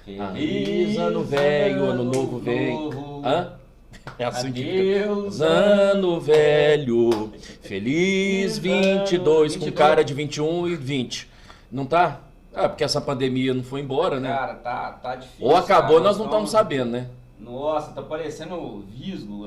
Feliz ano velho, ano novo vem. Hã? É assim Adeus, que ano velho, feliz 22, com cara de 21 e 20. Não tá? Ah, porque essa pandemia não foi embora, né? Cara, tá difícil. Ou acabou, cara. nós não estamos sabendo, né? Nossa, tá parecendo visgo.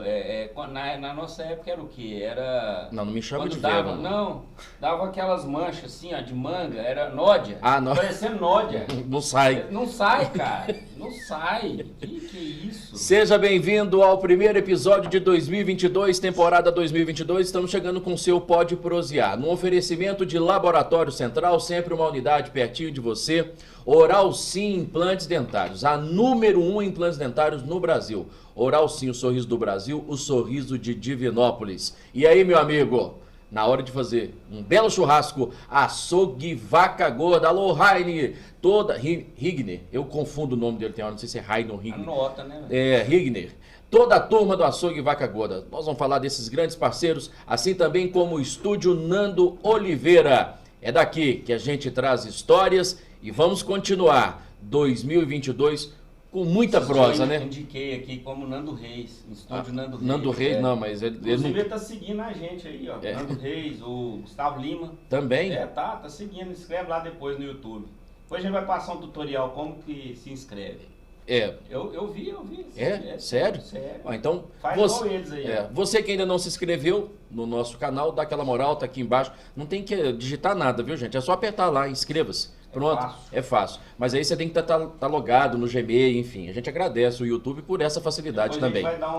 Na nossa época era o quê? Era. Não me chama quando de dava, velho. não, dava aquelas manchas assim, ó, de manga, era nódia. Ah, não. Parecendo nódia. Não sai. Não sai, cara. Não sai. Que isso? Seja bem-vindo ao primeiro episódio de 2022, temporada 2022. Estamos chegando com o seu Pode Prosear. No oferecimento de Laboratório Central, sempre uma unidade pertinho de você. Oral Sim Implantes Dentários, a número 1 em implantes dentários no Brasil. Oral Sim, o sorriso do Brasil, o sorriso de Divinópolis. E aí, meu amigo, na hora de fazer um belo churrasco, açougue Vaca Gorda. Alô, Raine, toda... Rigner, eu confundo o nome dele, tem hora, não sei se é Raine ou Rigner. Anota, né? É, Rigner. Toda a turma do Açougue Vaca Gorda. Nós vamos falar desses grandes parceiros, assim também como o Estúdio Nando Oliveira. É daqui que a gente traz histórias e vamos continuar 2022 com muita prosa, Eu né? indiquei aqui como Nando Reis, no estúdio Nando Reis. Nando Reis, não, mas ele Inclusive não... ele tá seguindo a gente aí, ó. É. Nando Reis, o Gustavo Lima. Também? Tá seguindo. Inscreve lá depois no YouTube. Depois a gente vai passar um tutorial como que se inscreve. É. Eu vi. É? Sério? Sério. Ó, então, Faz você, igual eles aí, ó. você que ainda não se inscreveu no nosso canal, dá aquela moral, tá aqui embaixo. Não tem que digitar nada, viu, gente? É só apertar lá, inscreva-se. Pronto, é fácil. Mas aí você tem que estar logado no Gmail, enfim. A gente agradece o YouTube por essa facilidade Depois também. A gente vai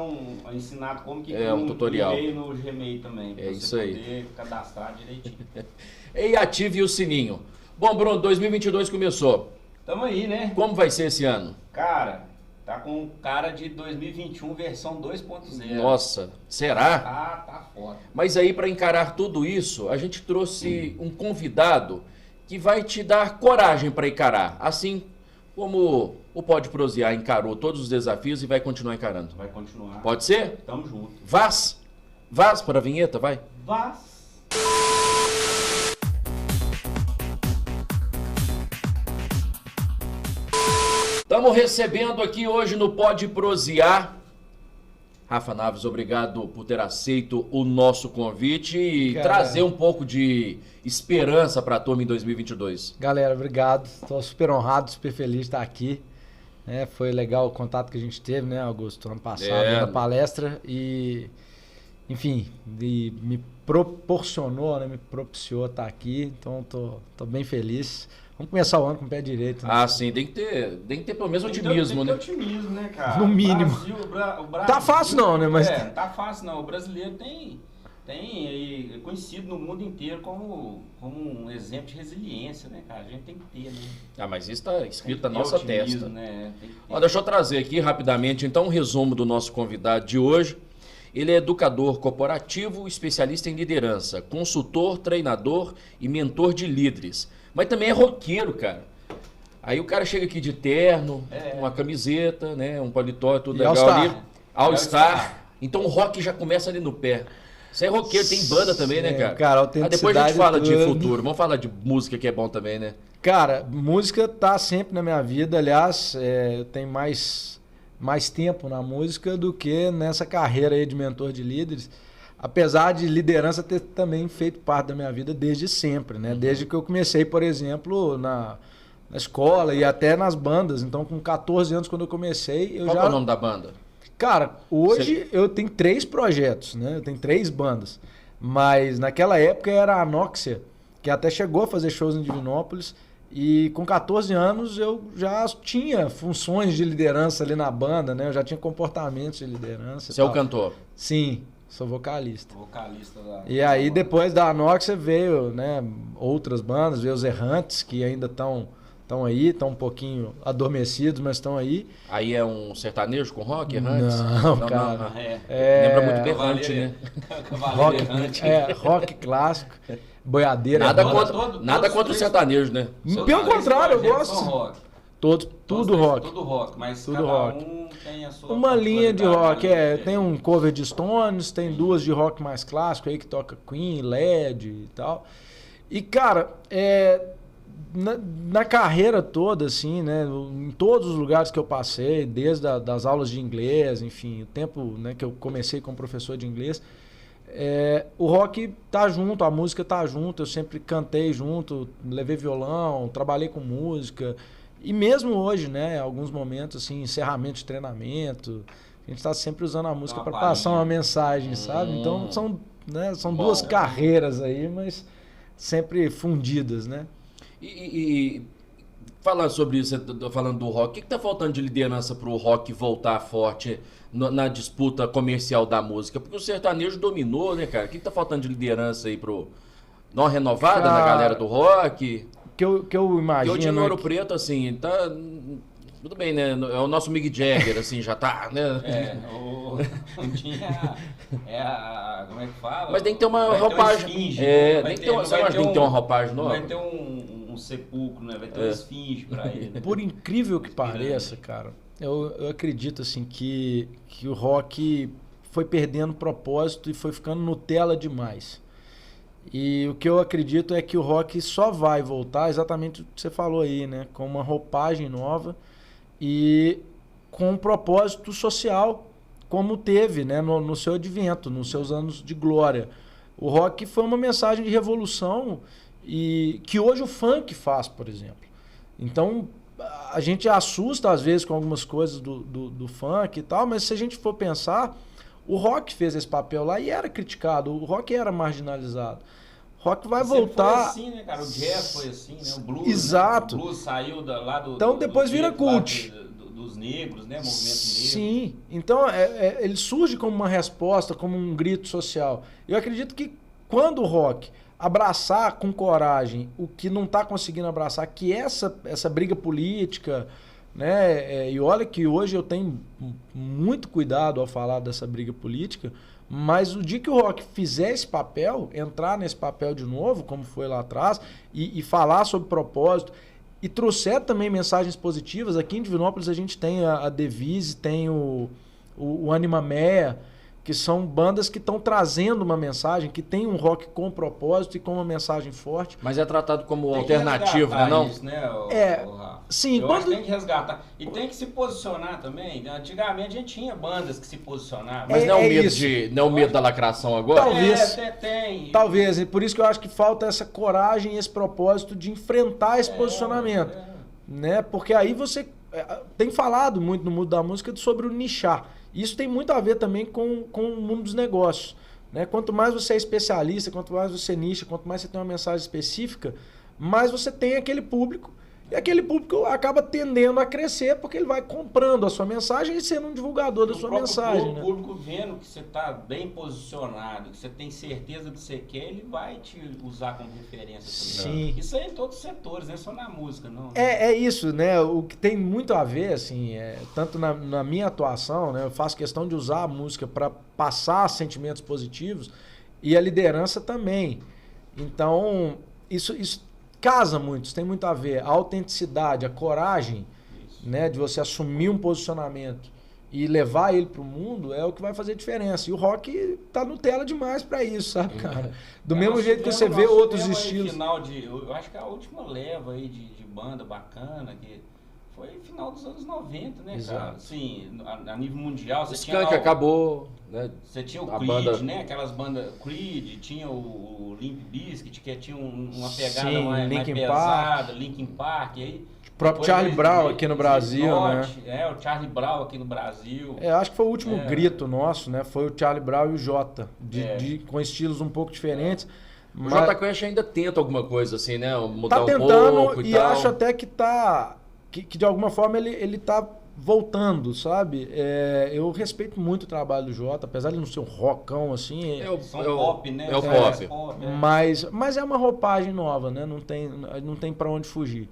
dar ensinado como que um tutorial. e-mail no Gmail também. É pra isso você aí. poder cadastrar direitinho. E ative o sininho. Bom, Bruno, 2022 começou. Tamo aí, né? Como vai ser esse ano? Cara, tá com cara de 2021 versão 2.0. Nossa, será? Tá foda. Mas aí, para encarar tudo isso, a gente trouxe um convidado que vai te dar coragem para encarar. Assim como o Pode Prosear encarou todos os desafios e vai continuar encarando. Vai continuar. Pode ser? Tamo junto. Vaz para a vinheta, vai. Vaz. Estamos recebendo aqui hoje no Pode Prosear. Rafa Naves, obrigado por ter aceito o nosso convite e trazer um pouco de esperança para a turma em 2022. Galera, obrigado. Estou super honrado, super feliz de estar aqui. Foi legal o contato que a gente teve, né, Augusto, ano passado, na palestra. E, enfim, me proporcionou, né, me propiciou estar aqui. Então, tô bem feliz. Vamos começar o ano com o pé direito. Né? Ah, sim, tem que ter pelo menos otimismo, né? né? Otimismo, né, cara? No mínimo. O Brasil, tá fácil não, né? Mas... tá fácil não. O brasileiro tem aí, é conhecido no mundo inteiro como um exemplo de resiliência, né, cara? A gente tem que ter, né? Ah, mas isso está escrito na nossa testa. Né? Tem que ter. Ó, deixa eu trazer aqui rapidamente, então, um resumo do nosso convidado de hoje. Ele é educador corporativo, especialista em liderança, consultor, treinador e mentor de líderes. Mas também é roqueiro, cara. Aí o cara chega aqui de terno, uma camiseta, né, um paletó, tudo e legal All-Star. ali. All-Star. Então o rock já começa ali no pé. Você é roqueiro, tem banda também, né, cara? Cara, Aí depois a gente fala de tudo. futuro. Vamos falar de música que é bom também, né? Cara, música tá sempre na minha vida. Aliás, eu tenho mais tempo na música do que nessa carreira aí de mentor de líderes. Apesar de liderança ter também feito parte da minha vida desde sempre, né? Desde que eu comecei, por exemplo, na escola e até nas bandas. Então, com 14 anos, quando eu comecei, Qual é o nome da banda? Cara, hoje eu tenho 3 projetos, né? Eu tenho 3 bandas. Mas naquela época era a Anóxia, que até chegou a fazer shows em Divinópolis. E com 14 anos eu já tinha funções de liderança ali na banda, né? Eu já tinha comportamentos de liderança. Você é o cantor? Sim. Sou vocalista. Vocalista da... E aí depois da Anoxia veio, né, outras bandas, veio os Errantes, que ainda estão aí, estão um pouquinho adormecidos, mas estão aí. Aí é um sertanejo com rock, Errantes? Não, cara. Lembra muito Berrante, né? Rock clássico, boiadeira. Nada contra o sertanejo, né? Pelo contrário, eu gosto. Tudo rock. Tudo rock, mas tudo cada rock. um tem a sua Uma linha de rock, particularidade, tem um cover de Stones, tem 2 de rock mais clássico aí que toca Queen, Led e tal. E cara, na carreira toda, assim, né? Em todos os lugares que eu passei, desde das aulas de inglês, enfim, o tempo, né, que eu comecei como professor de inglês, o rock tá junto, a música tá junto, eu sempre cantei junto, levei violão, trabalhei com música. E mesmo hoje, né, alguns momentos, assim, encerramento de treinamento, a gente tá sempre usando a música para passar uma mensagem, sabe? Então são duas carreiras aí, mas sempre fundidas, né? E falando sobre isso, falando do rock, o que tá faltando de liderança pro rock voltar forte na disputa comercial da música? Porque o sertanejo dominou, né, cara? O que tá faltando de liderança aí pro... Dar uma renovada na galera do rock? Que eu imagino... Que hoje no Ouro Preto, assim, tá... Tudo bem, né? É o nosso Mick Jagger, assim, já tá, né? Tinha... como é que fala? Mas tem que ter uma roupagem. Tem que ter uma roupagem nova. Vai ter um sepulcro, né? Vai ter uma esfinge pra ele. Por incrível que pareça, cara, eu acredito, assim, que o rock foi perdendo propósito e foi ficando Nutella demais. E o que eu acredito é que o rock só vai voltar exatamente o que você falou aí, né? Com uma roupagem nova e com um propósito social, como teve, né? No seu advento, nos seus anos de glória. O rock foi uma mensagem de revolução e que hoje o funk faz, por exemplo. Então, a gente assusta às vezes com algumas coisas do funk e tal, mas se a gente for pensar, o rock fez esse papel lá e era criticado, o rock era marginalizado. O rock vai voltar... Foi assim, né, cara? O jazz foi assim, né? O blues, exato. Né? O blues saiu lá do... Então depois vira cult. Dos negros, né? Movimento negro. Sim. Então ele surge como uma resposta, como um grito social. Eu acredito que quando o rock abraçar com coragem o que não está conseguindo abraçar, que é essa briga política, né? E olha que hoje eu tenho muito cuidado ao falar dessa briga política, mas o dia que o rock fizer esse papel, entrar nesse papel de novo, como foi lá atrás, e falar sobre propósito, e trouxer também mensagens positivas, aqui em Divinópolis a gente tem a Devise, tem o Anima Mea, que são bandas que estão trazendo uma mensagem, que tem um rock com propósito e com uma mensagem forte. Mas é tratado como alternativo, né? Não? Isso, né, sim. Eu acho que tem que resgatar. E tem que se posicionar também. Antigamente a gente tinha bandas que se posicionavam. Mas não é o medo da lacração agora? Talvez. Tem. Talvez. E por isso que eu acho que falta essa coragem, esse propósito de enfrentar esse posicionamento. Né? Porque aí você tem falado muito no mundo da música sobre o nichar. Isso tem muito a ver também com o mundo dos negócios. Né? Quanto mais você é especialista, quanto mais você nicha, quanto mais você tem uma mensagem específica, mais você tem aquele público. E aquele público acaba tendendo a crescer porque ele vai comprando a sua mensagem e sendo um divulgador da sua mensagem. O público vendo que você está bem posicionado, que você tem certeza do que você quer, ele vai te usar como referência também. Sim. Isso é em todos os setores, não é só na música, não. Né? É isso, né? O que tem muito a ver, assim, tanto na minha atuação, né? Eu faço questão de usar a música para passar sentimentos positivos e a liderança também. Então, isso casa muito, isso tem muito a ver. A autenticidade, a coragem, né, de você assumir um posicionamento e levar ele pro mundo é o que vai fazer diferença. E o rock tá Nutella demais para isso, sabe, cara? Do mesmo jeito que você vê outros estilos. Eu acho que a última leva aí de banda bacana que foi final dos anos 90, né, exato, cara? Assim, a nível mundial, você tinha que acabou, né? Você tinha o Creed, né? Aquelas bandas Creed, tinha o Limp Bizkit, que tinha uma pegada mais pesada, Linkin Park, e aí o próprio Charlie Brown aqui no Brasil, né? O Charlie Brown aqui no Brasil. Acho que foi o último grito nosso, né? Foi o Charlie Brown e o Jota, com estilos um pouco diferentes. O Jota Quest ainda tenta alguma coisa assim, né? Mudar tá tentando um pouco e acho até que que de alguma forma ele tá voltando, sabe? Eu respeito muito o trabalho do Jota, apesar de não ser um rockão assim. É o pop, né? É o pop. Mas é uma roupagem nova, né? Não tem pra onde fugir.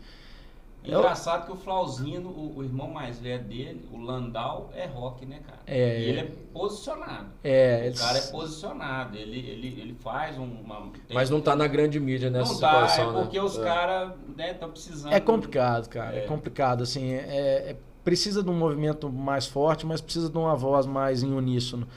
Engraçado que o Flauzino, o irmão mais velho dele, o Landau, é rock, né, cara? E ele é posicionado. O cara é posicionado. Ele faz uma... Mas não tá na grande mídia nessa situação, né? Porque os caras estão precisando... É complicado, cara. É complicado, assim. Precisa de um movimento mais forte, mas precisa de uma voz mais em uníssono.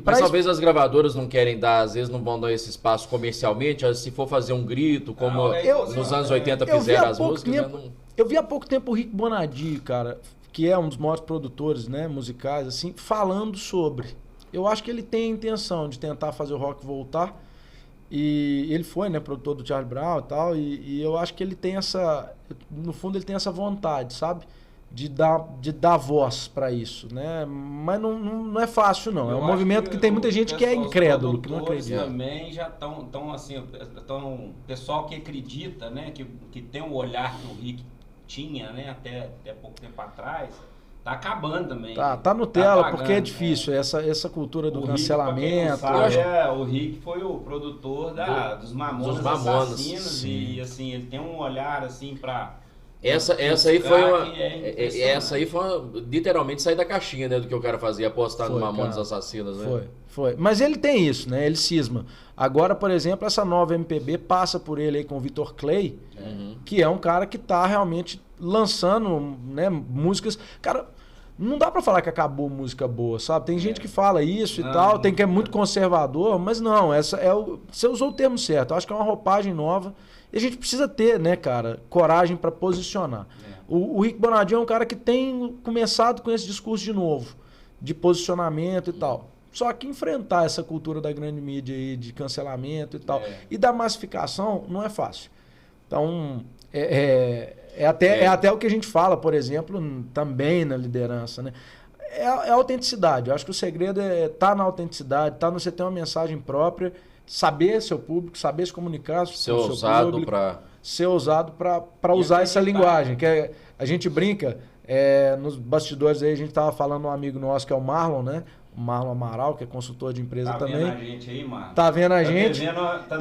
Mas talvez as gravadoras não querem dar, às vezes não vão dar esse espaço comercialmente, se for fazer um grito, como nos anos 80 fizeram as músicas. Eu vi há pouco tempo o Rick Bonadio, cara, que é um dos maiores produtores, né, musicais, assim, falando sobre. Eu acho que ele tem a intenção de tentar fazer o rock voltar. E ele foi, né, produtor do Charlie Brown e tal, e eu acho que ele tem no fundo ele tem essa vontade, sabe? De dar voz para isso, né? Mas não é fácil, não. É um movimento que tem muita gente que é incrédulo, que não acredita. Também já estão assim, pessoal que acredita, né? Que tem um olhar que o Rick tinha, né? Até pouco tempo atrás, tá acabando também. Tá Nutella, apagando, porque é difícil essa cultura do cancelamento. O Rick foi o produtor dos Mamonas Assassinos, sim. E assim, ele tem um olhar assim para Essa aí foi literalmente sair da caixinha, né? Do que o cara fazia, apostar no Mamonas Assassinas, né? Foi. Mas ele tem isso, né? Ele cisma. Agora, por exemplo, essa nova MPB passa por ele aí com o Vitor Clay, que é um cara que tá realmente lançando, né, músicas. Cara, não dá pra falar que acabou música boa, sabe? Tem gente que fala isso e tal, tem que é muito conservador, mas não, você usou o termo certo. Eu acho que é uma roupagem nova. E a gente precisa ter, né, cara, coragem para posicionar. O Rick Bonadio é um cara que tem começado com esse discurso de novo, de posicionamento e tal. Só que enfrentar essa cultura da grande mídia aí, de cancelamento e tal, e da massificação, não é fácil. Então, é até o que a gente fala, por exemplo, também na liderança, né? É a autenticidade. Eu acho que o segredo tá na autenticidade, tá no você ter uma mensagem própria, saber seu público, saber se comunicar com o seu público, ser ousado para usar essa linguagem. Que a gente brinca, nos bastidores aí, a gente tava falando um amigo nosso que é o Marlon, né? O Marlon Amaral, que é consultor de empresa também. Tá vendo a gente aí, Marlon? Tá vendo a gente.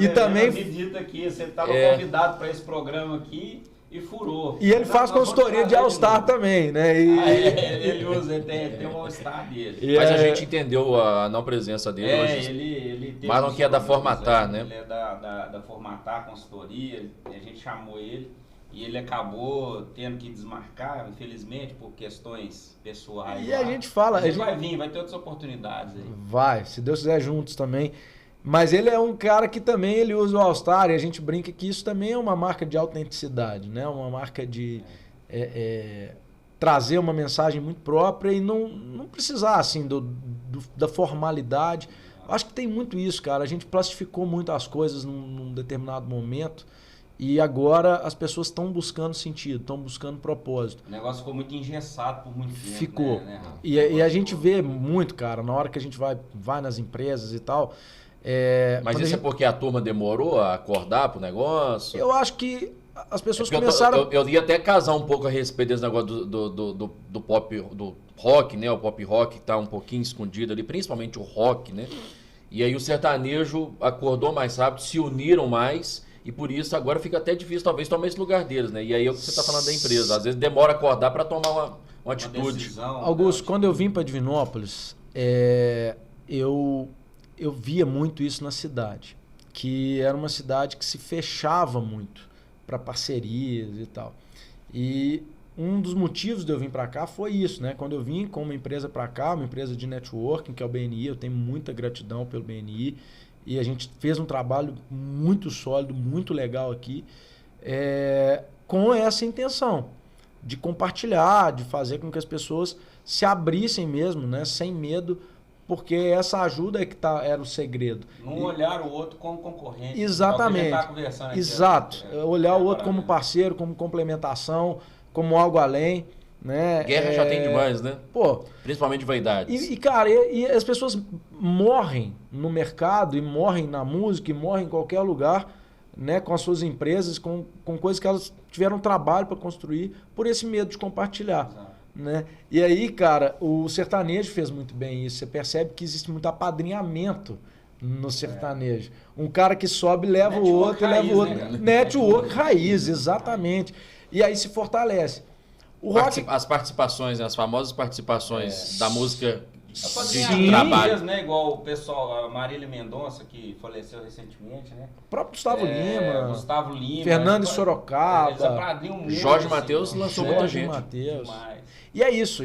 E também visita aqui, você estava convidado para esse programa aqui. E furou. E ele faz consultoria de All-Star também, né? Ele usa, ele tem um All-Star dele. Mas a gente entendeu a não presença dele hoje. Ele mas não quer da Formatar, né? Ele é da Formatar, consultoria, a gente chamou ele e ele acabou tendo que desmarcar, infelizmente, por questões pessoais. E a gente fala... Vai ter outras oportunidades aí. Vai, se Deus quiser, juntos também. Mas ele é um cara que também ele usa o All-Star e a gente brinca que isso também é uma marca de autenticidade, né? Uma marca de trazer uma mensagem muito própria e não precisar assim da formalidade. Acho que tem muito isso, cara. A gente plastificou muito as coisas num determinado momento e agora as pessoas estão buscando sentido, estão buscando propósito. O negócio ficou muito engessado por muito tempo. Ficou. Né? E a gente vê muito, cara, na hora que a gente vai nas empresas e tal... Mas isso é porque a turma demorou a acordar pro negócio? Eu acho que as pessoas começaram... Eu ia até casar um pouco a respeito desse negócio do pop, do rock, né? O pop rock tá um pouquinho escondido ali, principalmente o rock, né? E aí o sertanejo acordou mais rápido, se uniram mais e por isso agora fica até difícil talvez tomar esse lugar deles, né? E aí é o que você tá falando da empresa. Às vezes demora a acordar para tomar uma atitude. Decisão, Augusto, quando eu vim para Divinópolis, eu via muito isso na cidade, que era uma cidade que se fechava muito para parcerias e tal. E um dos motivos de eu vir para cá foi isso, né? Quando eu vim com uma empresa para cá, uma empresa de networking, que é o BNI, eu tenho muita gratidão pelo BNI, e a gente fez um trabalho muito sólido, muito legal aqui, com essa intenção de compartilhar, de fazer com que as pessoas se abrissem mesmo, né? Sem medo, porque essa ajuda era o segredo. Não olhar o outro como concorrente. Exatamente. Exato. Olhar o outro como parceiro, como complementação, como algo além. Né? Guerra já tem demais, né? Pô, principalmente vaidades. Cara, as pessoas morrem no mercado, e morrem na música, e morrem em qualquer lugar, né? Com as suas empresas, com coisas que elas tiveram trabalho para construir, por esse medo de compartilhar. Exato. Né? E aí, cara, o sertanejo fez muito bem isso. Você percebe que existe muito apadrinhamento no sertanejo. Um cara que sobe, leva o outro, e leva o outro. Né? Network raiz, exatamente. E aí se fortalece. O rock... As participações, as famosas participações da música de trabalho. Né? Igual o pessoal, a Marília Mendonça, que faleceu recentemente, né? O próprio Gustavo Lima. Gustavo Lima. Fernando Sorocaba. Jorge Mateus lançou muita gente. E é isso.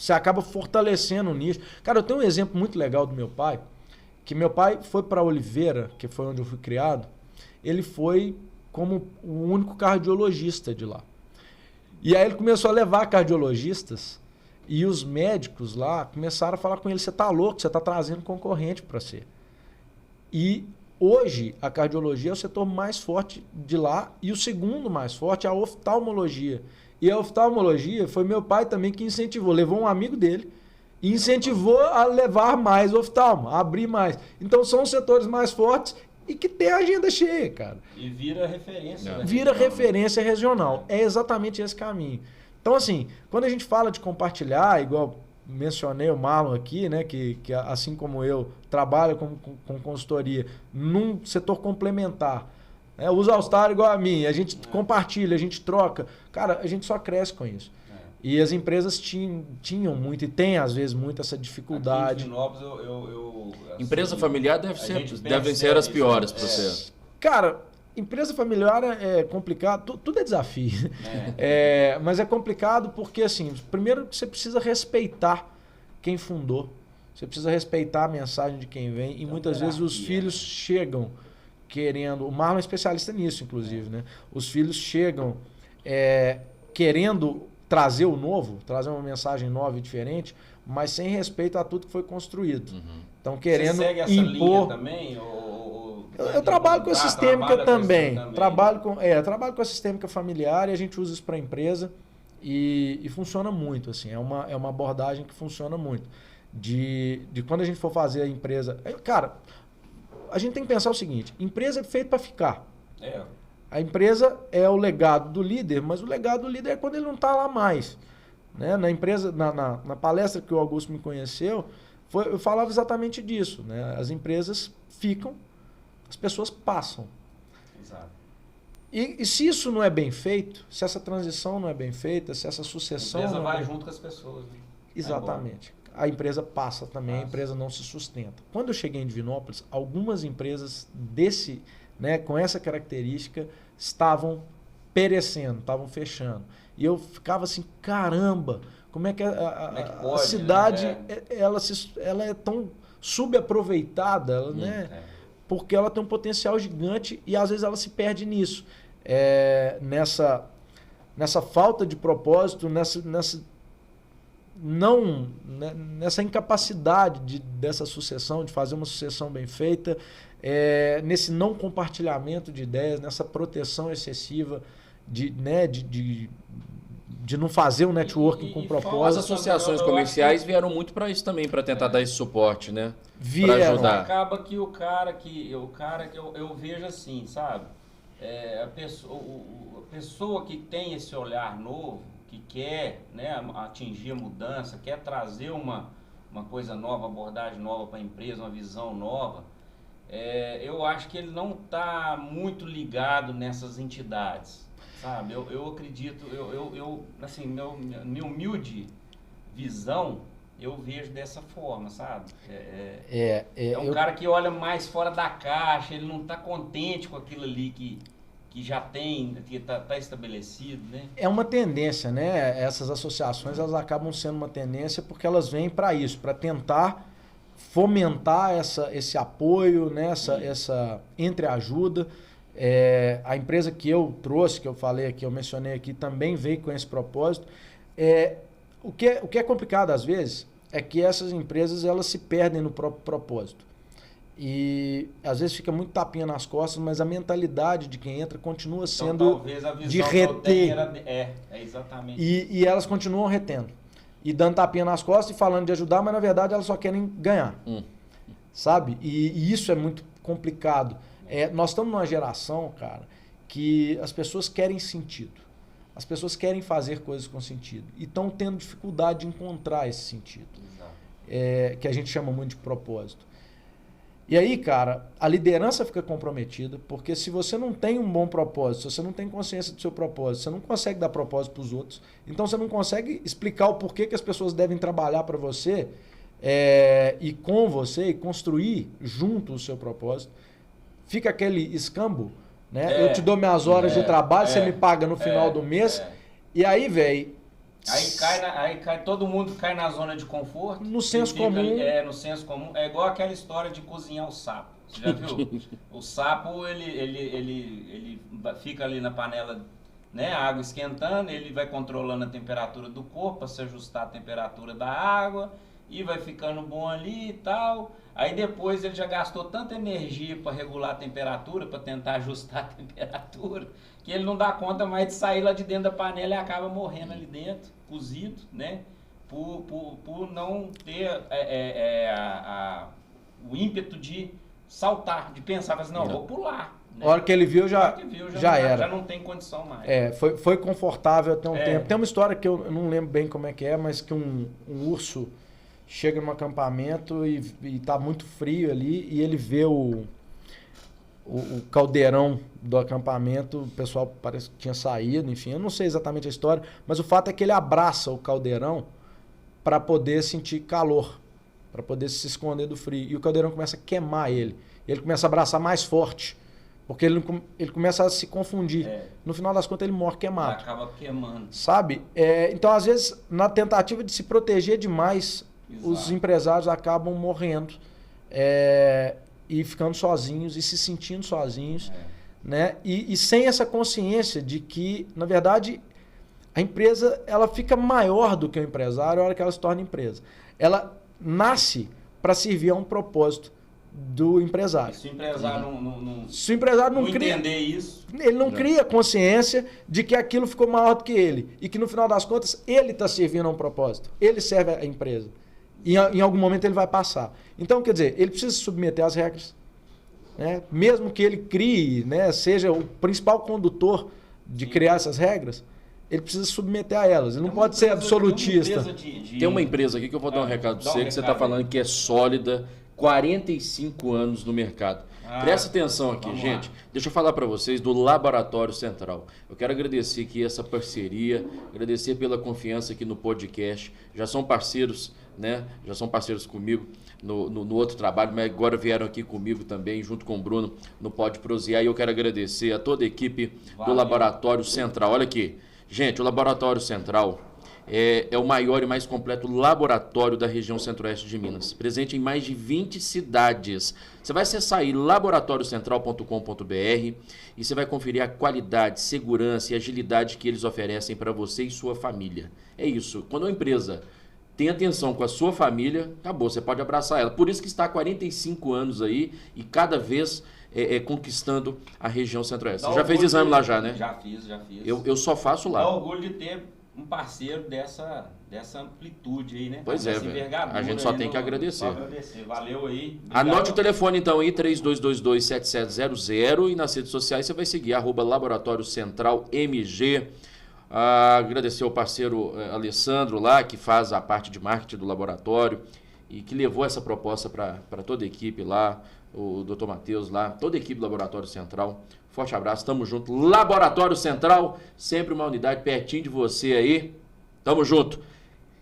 você acaba fortalecendo o nicho. Cara, eu tenho um exemplo muito legal do meu pai, que meu pai foi para Oliveira, que foi onde eu fui criado, ele foi como o único cardiologista de lá. E aí ele começou a levar cardiologistas e os médicos lá começaram a falar com ele, você tá louco, você tá trazendo concorrente para você. E hoje a cardiologia é o setor mais forte de lá e o segundo mais forte é a oftalmologia. E a oftalmologia foi meu pai também que incentivou, levou um amigo dele e incentivou a levar mais oftalmo, a abrir mais. Então são os setores mais fortes e que tem a agenda cheia, cara. E vira referência. Vira referência regional. É exatamente esse caminho. Então, assim, quando a gente fala de compartilhar, igual mencionei o Marlon aqui, né, que assim como eu, trabalha com consultoria num setor complementar, né, usa All-Star igual a mim, a gente compartilha, a gente troca. Cara, a gente só cresce com isso. E as empresas tinham muito, e tem às vezes muito essa dificuldade. Aqui em Divinópolis, assim, empresa familiar devem ser as piores para você. Cara, empresa familiar é complicado, tudo é desafio. Mas é complicado porque, assim, primeiro você precisa respeitar quem fundou, você precisa respeitar a mensagem de quem vem, e muitas vezes os filhos chegam querendo, o Marlon é especialista nisso, inclusive, né? Os filhos chegam querendo trazer o novo, trazer uma mensagem nova e diferente, mas sem respeito a tudo que foi construído. Então, querendo você segue essa impor... linha também? Eu trabalho com a sistêmica também. Trabalho com a sistêmica familiar e a gente usa isso para a empresa e funciona muito. Assim, é uma abordagem que funciona muito. De quando a gente for fazer a empresa... Cara, a gente tem que pensar o seguinte, empresa é feita para ficar. A empresa é o legado do líder, mas o legado do líder é quando ele não está lá mais. Né? Na empresa, na palestra que o Augusto me conheceu, eu falava exatamente disso. Né? As empresas ficam, as pessoas passam. Exato. E se isso não é bem feito, se essa transição não é bem feita, se essa sucessão... A empresa vai junto com as pessoas. Né? Exatamente. A empresa passa também, a empresa não se sustenta. Quando eu cheguei em Divinópolis, algumas empresas com essa característica estavam perecendo, estavam fechando. E eu ficava assim, caramba, como é que a cidade ela é tão subaproveitada, né? Porque ela tem um potencial gigante e às vezes ela se perde nisso. Nessa falta de propósito, nessa incapacidade dessa sucessão, de fazer uma sucessão bem feita, nesse não compartilhamento de ideias, nessa proteção excessiva de não fazer um networking com propósito. As associações comerciais vieram muito para isso também, para tentar dar esse suporte, né? Vieram. Ajudar. Acaba que o cara que eu vejo assim, sabe? A pessoa que tem esse olhar novo, que quer, né, atingir a mudança, quer trazer uma coisa nova, abordagem nova para a empresa, uma visão nova, eu acho que ele não está muito ligado nessas entidades, sabe? Eu acredito, assim, minha humilde visão, eu vejo dessa forma, sabe? Cara que olha mais fora da caixa, ele não está contente com aquilo ali que já tem, que está estabelecido, né? É uma tendência, né? Essas associações, elas acabam sendo uma tendência porque elas vêm para isso, para tentar fomentar esse apoio, né? essa entreajuda. A empresa que eu trouxe, que eu falei aqui, eu mencionei aqui, também veio com esse propósito. O que é complicado às vezes é que essas empresas elas se perdem no próprio propósito. E às vezes fica muito tapinha nas costas, mas a mentalidade de quem entra continua sendo talvez a visão de reter. Exatamente. E elas continuam retendo. E dando tapinha nas costas e falando de ajudar, mas na verdade elas só querem ganhar. Sabe? E isso é muito complicado. Nós estamos numa geração, cara, que as pessoas querem sentido. As pessoas querem fazer coisas com sentido. E estão tendo dificuldade de encontrar esse sentido. Que a gente chama muito de propósito. E aí, cara, a liderança fica comprometida, porque se você não tem um bom propósito, se você não tem consciência do seu propósito, você não consegue dar propósito para os outros, então você não consegue explicar o porquê que as pessoas devem trabalhar para você e com você e construir junto o seu propósito. Fica aquele escambo, né? Eu te dou minhas horas de trabalho, você me paga no final do mês. E aí, velho, Aí cai, todo mundo cai na zona de conforto. No senso comum. No senso comum. É igual aquela história de cozinhar o sapo. Você já viu? O sapo, ele fica ali na panela, né, a água esquentando, ele vai controlando a temperatura do corpo para se ajustar à temperatura da água e vai ficando bom ali e tal. Aí depois ele já gastou tanta energia para regular a temperatura, para tentar ajustar a temperatura, que ele não dá conta mais de sair lá de dentro da panela e acaba morrendo ali dentro, cozido, né? Por não ter o ímpeto de saltar, de pensar assim, não, vou pular. Né? A hora que ele viu, já era. Já não tem condição mais. Foi confortável até um tempo. Tem uma história que eu não lembro bem como é que é, mas que um urso chega num acampamento e tá muito frio ali, e ele vê o caldeirão do acampamento, o pessoal parece que tinha saído, enfim, eu não sei exatamente a história, mas o fato é que ele abraça o caldeirão para poder sentir calor, para poder se esconder do frio, e o caldeirão começa a queimar ele começa a abraçar mais forte, porque ele começa a se confundir. No final das contas ele morre queimado. Ele acaba queimando. Sabe? Então às vezes na tentativa de se proteger demais, os empresários acabam morrendo e ficando sozinhos e se sentindo sozinhos, né? E sem essa consciência de que, na verdade, a empresa ela fica maior do que o empresário na hora que ela se torna empresa. Ela nasce para servir a um propósito do empresário. Se o empresário se o empresário não cria, entender isso, ele não cria consciência de que aquilo ficou maior do que ele e que no final das contas ele está servindo a um propósito. Ele serve a empresa. E em algum momento ele vai passar. Então, quer dizer, ele precisa se submeter às regras, né? Mesmo que ele crie, né, seja o principal condutor de criar essas regras, ele precisa se submeter a elas. Ele não pode ser absolutista. Tem uma empresa aqui que eu vou dar um recado para você, que você está falando que é sólida, 45 anos no mercado. Presta atenção aqui, gente. Lá. Deixa eu falar para vocês do Laboratório Central. Eu quero agradecer aqui essa parceria, agradecer pela confiança aqui no podcast. Já são parceiros, né? Já são parceiros comigo no outro trabalho, mas agora vieram aqui comigo também, junto com o Bruno, no Pode Prosear. E eu quero agradecer a toda a equipe do Laboratório Central. Olha aqui, gente, o Laboratório Central é o maior e mais completo laboratório da região centro-oeste de Minas, presente em mais de 20 cidades. Você vai acessar aí laboratoriocentral.com.br e você vai conferir a qualidade, segurança e agilidade que eles oferecem para você e sua família. É isso, quando uma empresa tem atenção com a sua família, acabou, você pode abraçar ela. Por isso que está há 45 anos aí e cada vez conquistando a região centro-oeste. Você já fez exame lá já, né? Já fiz. Eu só faço lá. Dá orgulho de ter um parceiro dessa amplitude aí, né? Pois a gente só tem que agradecer. Valeu aí. Obrigado. Anote o telefone então aí, 3222-7700, e nas redes sociais você vai seguir, @Laboratório Central MG. Agradecer ao parceiro Alessandro lá, que faz a parte de marketing do laboratório e que levou essa proposta para toda a equipe lá, o Dr. Matheus lá, toda a equipe do Laboratório Central. Forte abraço, tamo junto. Laboratório Central, sempre uma unidade pertinho de você aí. Tamo junto.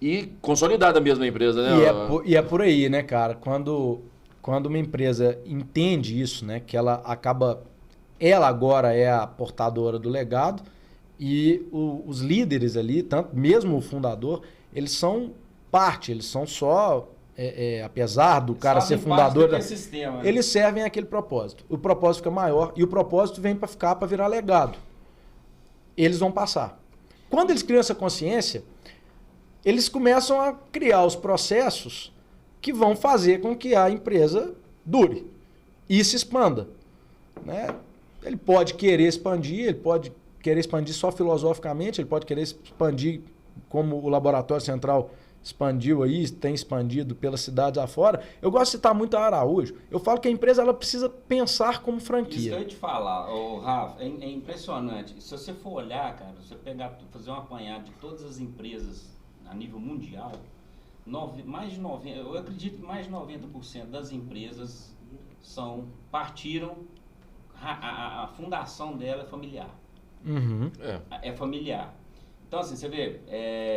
E consolidada mesmo a empresa, né? E é por aí, né, cara? Quando uma empresa entende isso, né, que ela agora é a portadora do legado, e os líderes ali, tanto mesmo o fundador, eles são parte, eles são só... apesar do cara ser fundador, eles servem aquele propósito. O propósito fica maior e o propósito vem para virar legado. Eles vão passar. Quando eles criam essa consciência, eles começam a criar os processos que vão fazer com que a empresa dure e se expanda, né? Ele pode querer expandir só filosoficamente, ele pode querer expandir como o Laboratório Central expandiu aí, tem expandido pelas cidades afora. Eu gosto de citar muito a Araújo. Eu falo que a empresa ela precisa pensar como franquia. Isso que eu ia te falar, Rafa, é impressionante. Se você for olhar, cara, você fazer um apanhado de todas as empresas a nível mundial, eu acredito que mais de 90% das empresas partiram, a fundação dela é familiar. Uhum. É familiar. Então, assim, você vê...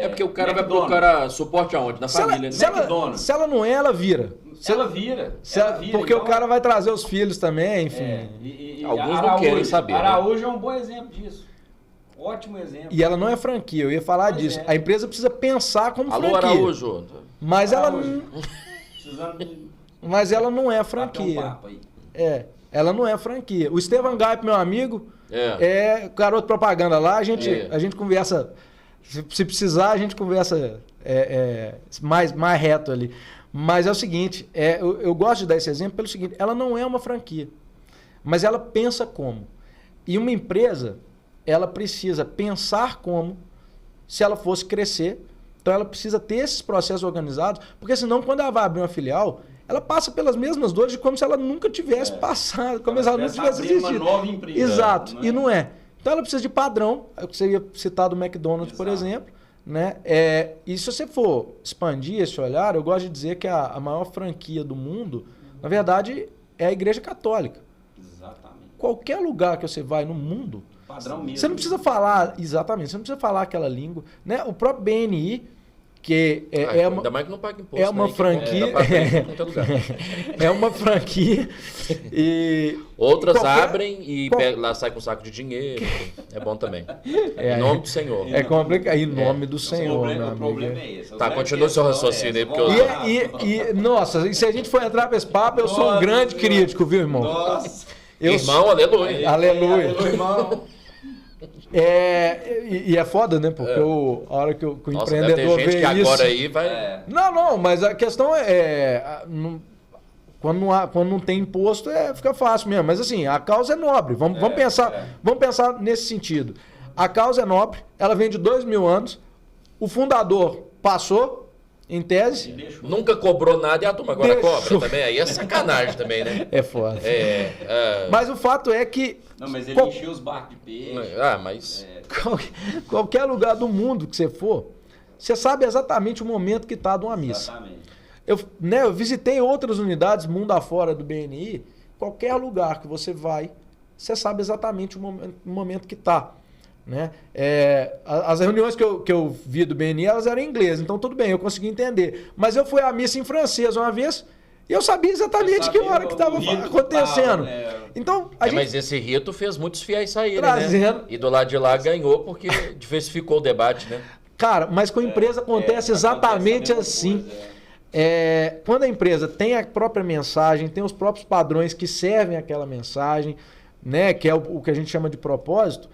porque o cara vai procurar suporte aonde? Na família, né? Se ela não é, ela vira. Ela vira. Porque então, o cara vai trazer os filhos também, enfim. Alguns não querem saber. Araújo é um bom exemplo disso. Ótimo exemplo. E ela não é franquia, eu ia falar Pois disso. é. A empresa precisa pensar como Alô, franquia. Araújo. Mas ela, Precisando de mas ela não é bater um franquia. papo aí. Ela não é franquia. O Estevam Gaip, meu amigo, É. é garoto propaganda lá. A gente, É. a gente conversa, se precisar, a gente conversa mais reto ali. Mas é o seguinte, eu gosto de dar esse exemplo pelo seguinte, ela não é uma franquia, mas ela pensa como. E uma empresa, ela precisa pensar como se ela fosse crescer. Então ela precisa ter esses processos organizados, porque senão quando ela vai abrir uma filial, ela passa pelas mesmas dores de como se ela nunca tivesse passado, como se ela não tivesse abrindo uma existido. nova empresa. Exato, Não é? e não é. Então ela precisa de padrão, você ia citar do McDonald's, por Exato. exemplo, né? E se você for expandir esse olhar, eu gosto de dizer que a maior franquia do mundo, na verdade, é a Igreja Católica. Exatamente. Qualquer lugar que você vai no mundo, Padrão mesmo. você não precisa falar, exatamente, você não precisa falar aquela língua, né? O próprio BNI, que Ainda mais que não paga imposto. é uma né? franquia. Dá pra ver em qualquer lugar. é uma franquia e Outras qualquer- abrem e lá sai com um saco de dinheiro. É bom também. É, Em nome do Senhor. É complicado. Em nome do Senhor, meu O amigo. problema é esse. Tá, continua o seu raciocínio aí, porque eu- Nossa, e se a gente for entrar pra esse papo, eu sou um Nossa grande Senhora. crítico, viu, irmão? Nossa. Eu Irmão, aleluia. Aleluia. Irmão. E é foda, né? Porque a hora que o Nossa, deve ter empreendedor gente vê que isso... agora aí vai... É. Não, mas a questão quando não tem imposto, fica fácil mesmo. Mas assim, a causa é nobre. Vamos pensar nesse sentido. A causa é nobre, ela vem de 2000 anos, o fundador passou, em tese, Nunca cobrou nada e a turma agora Deixou. cobra também. Aí é sacanagem também, né? é foda. É, Mas o fato é que Não, mas ele Qual- encheu os barcos de peixe. mas... qualquer lugar do mundo que você for, você sabe exatamente o momento que está de uma missa. Exatamente. Eu visitei outras unidades mundo afora do BNI. Qualquer lugar que você vai, você sabe exatamente o momento que está. Né? As reuniões que eu vi do BNI, elas eram em inglês, então tudo bem, eu consegui entender. Mas eu fui à missa em francês uma vez e eu sabia exatamente que hora que estava acontecendo. Então, a gente... Mas esse rito fez muitos fiéis saírem, Trazendo. né? E do lado de lá ganhou porque diversificou o debate, né? Cara, mas com a empresa acontece exatamente assim. Quando a empresa tem a própria mensagem, tem os próprios padrões que servem aquela mensagem, né, que é o que a gente chama de propósito,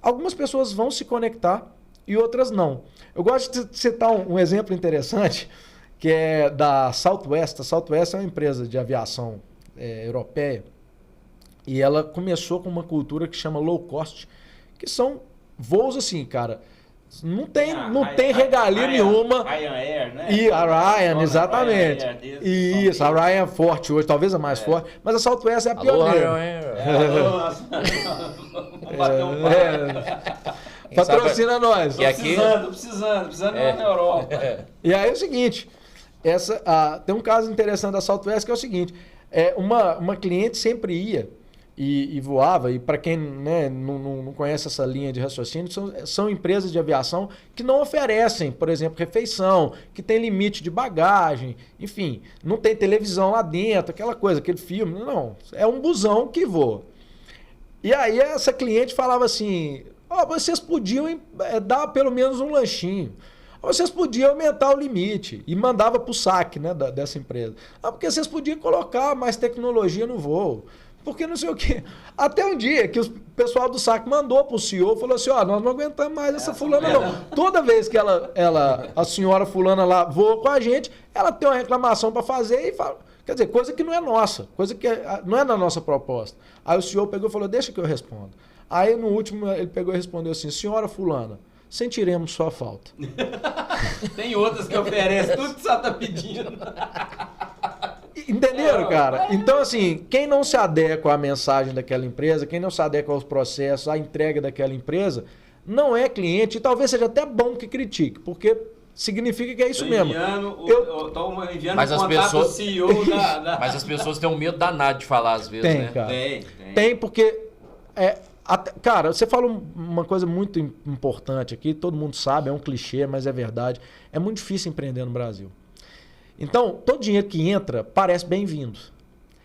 algumas pessoas vão se conectar e outras não. Eu gosto de citar um exemplo interessante, que é da Southwest. A Southwest é uma empresa de aviação europeia e ela começou com uma cultura que chama low cost, que são voos assim, cara, não tem regalia nenhuma. Ryanair, né? E a Ryan, exatamente. Ryanair, Isso, a Ryan é forte hoje, talvez a mais forte, mas a Southwest é a Alô, pioneira. Nossa. Vamos bater um papo. Patrocina nós. E aqui- Precisando ir lá na Europa. E aí é o seguinte, tem um caso interessante da Southwest que é o seguinte, uma cliente sempre ia e voava, e para quem, né, não conhece essa linha de raciocínio, são empresas de aviação que não oferecem, por exemplo, refeição, que tem limite de bagagem, enfim, não tem televisão lá dentro, aquela coisa, aquele filme, não, é um busão que voa. E aí essa cliente falava assim, vocês podiam dar pelo menos um lanchinho, vocês podiam aumentar o limite, e mandava para o saque, né, dessa empresa. Porque vocês podiam colocar mais tecnologia no voo, porque não sei o quê. Até um dia que o pessoal do saque mandou pro CEO, falou assim, nós não aguentamos mais essa fulana não. Toda vez que a senhora fulana lá voa com a gente, ela tem uma reclamação para fazer e fala... Quer dizer, coisa que não é nossa, coisa que não é da nossa proposta. Aí o CEO pegou e falou, deixa que eu respondo. Aí no último ele pegou e respondeu assim, senhora fulana, sentiremos sua falta. Tem outras que oferecem tudo que você está pedindo. Entenderam, cara? Então, assim, quem não se adequa à mensagem daquela empresa, quem não se adequa aos processos, à entrega daquela empresa, não é cliente e talvez seja até bom que critique, porque significa que é isso mesmo. Estou enviando Mas o as contato pessoas- do CEO da... Mas as pessoas têm um medo danado de falar às vezes, Tem, né? cara. Tem. Tem, porque... cara, você fala uma coisa muito importante aqui, todo mundo sabe, é um clichê, mas é verdade. É muito difícil empreender no Brasil. Então, todo dinheiro que entra parece bem-vindo.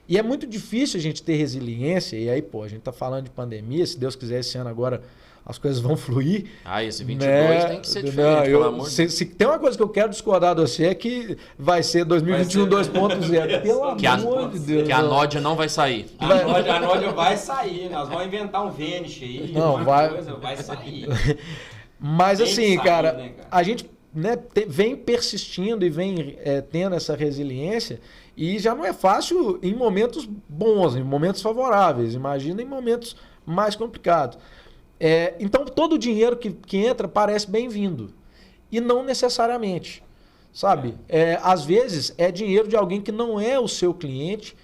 E é muito difícil a gente ter resiliência, e aí, pô, a gente tá falando de pandemia, se Deus quiser esse ano agora as coisas vão fluir. Esse 22 tem que ser diferente, pelo amor de Deus. Se tem uma coisa que eu quero discordar de você é que vai ser 2021 2.0. Pelo amor de Deus. Que a Nódia não vai sair. A Nódia vai sair, nós vamos inventar um Vanish aí, não, vai sair. Mas assim, sair, cara, né, cara, a gente vem persistindo e vem tendo essa resiliência e já não é fácil em momentos bons, em momentos favoráveis. Imagina em momentos mais complicados. Então todo o dinheiro que entra parece bem-vindo. E não necessariamente. Sabe? Às vezes é dinheiro de alguém que não é o seu cliente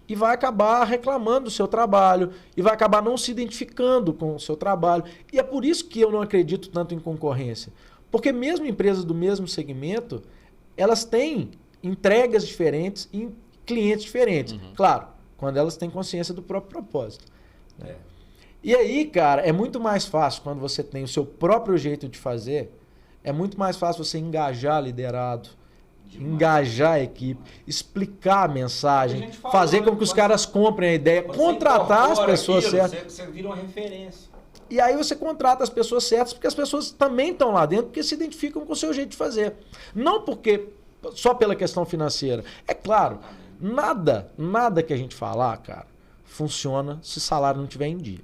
e vai acabar reclamando do seu trabalho e vai acabar não se identificando com o seu trabalho. E é por isso que eu não acredito tanto em concorrência. Porque mesmo empresas do mesmo segmento, elas têm entregas diferentes em clientes diferentes. Claro, quando elas têm consciência do próprio propósito. E aí, cara, é muito mais fácil quando você tem o seu próprio jeito de fazer, é muito mais fácil você engajar liderado, engajar a equipe, explicar a mensagem, fazer com que os caras comprem a ideia, contratar as pessoas certas. Você vira uma referência. E aí você contrata as pessoas certas, porque as pessoas também estão lá dentro, porque se identificam com o seu jeito de fazer. Não porque só pela questão financeira. É claro, nada que a gente falar, cara, funciona se o salário não estiver em dia.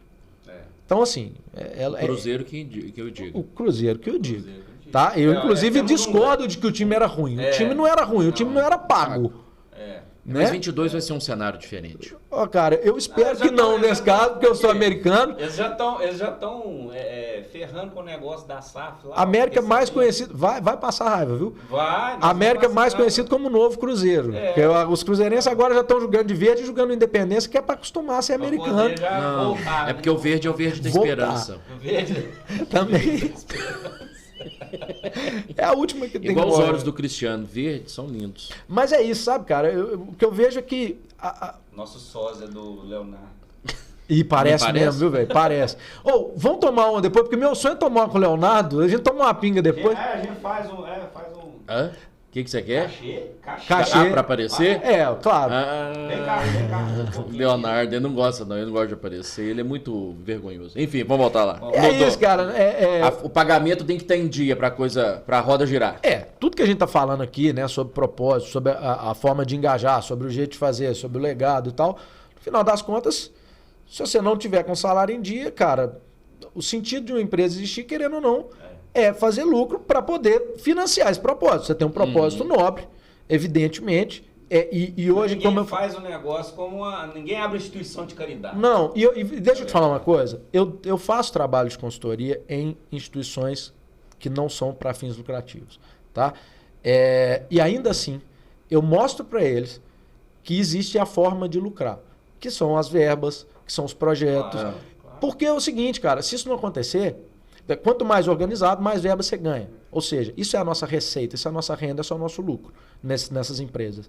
Então, assim... o Cruzeiro que eu digo. O Cruzeiro que eu digo. Tá? Eu, inclusive, discordo de que o time era ruim. O time não era ruim, o time não era pago. Né? Mas 22 vai ser um cenário diferente. Cara, eu espero que não nesse caso, porque eu sou americano. Eles já estão ferrando com o negócio da SAF lá. América mais conhecido... Vai passar raiva, viu? Vai. América mais conhecido como Novo Cruzeiro. Porque os cruzeirenses agora já estão jogando de verde e jogando Independência, que é para acostumar a ser americano. Não, é porque o verde é o verde da esperança. O verde também. É a última que tem. Igual os olhos do Cristiano, verde, são lindos. Mas é isso, sabe, cara? O que eu vejo é que... Nosso sósia do Leonardo. E parece mesmo, viu, velho? Parece. Vamos tomar uma depois, porque meu sonho é tomar uma com o Leonardo. A gente toma uma pinga depois. A gente faz um... Hã? O que você quer? Cachê. Pra aparecer? Claro. Vem cá. Leonardo, ele não gosta não, ele não gosta de aparecer, ele é muito vergonhoso. Enfim, vamos voltar lá. Isso, cara. O pagamento tem que estar em dia pra roda girar. Tudo que a gente tá falando aqui, né, sobre propósito, sobre a forma de engajar, sobre o jeito de fazer, sobre o legado e tal, no final das contas, se você não tiver com salário em dia, cara, o sentido de uma empresa existir, querendo ou não, é fazer lucro para poder financiar esse propósito. Você tem um propósito nobre, evidentemente. E hoje, ninguém faz o negócio como ninguém abre instituição de caridade. Não, e deixa eu te falar uma coisa. Eu faço trabalho de consultoria em instituições que não são para fins lucrativos. Tá? E ainda assim, eu mostro para eles que existe a forma de lucrar, que são as verbas, que são os projetos. Claro. Porque é o seguinte, cara, se isso não acontecer, quanto mais organizado, mais verba você ganha. Ou seja, isso é a nossa receita, isso é a nossa renda, isso é o nosso lucro nessas empresas.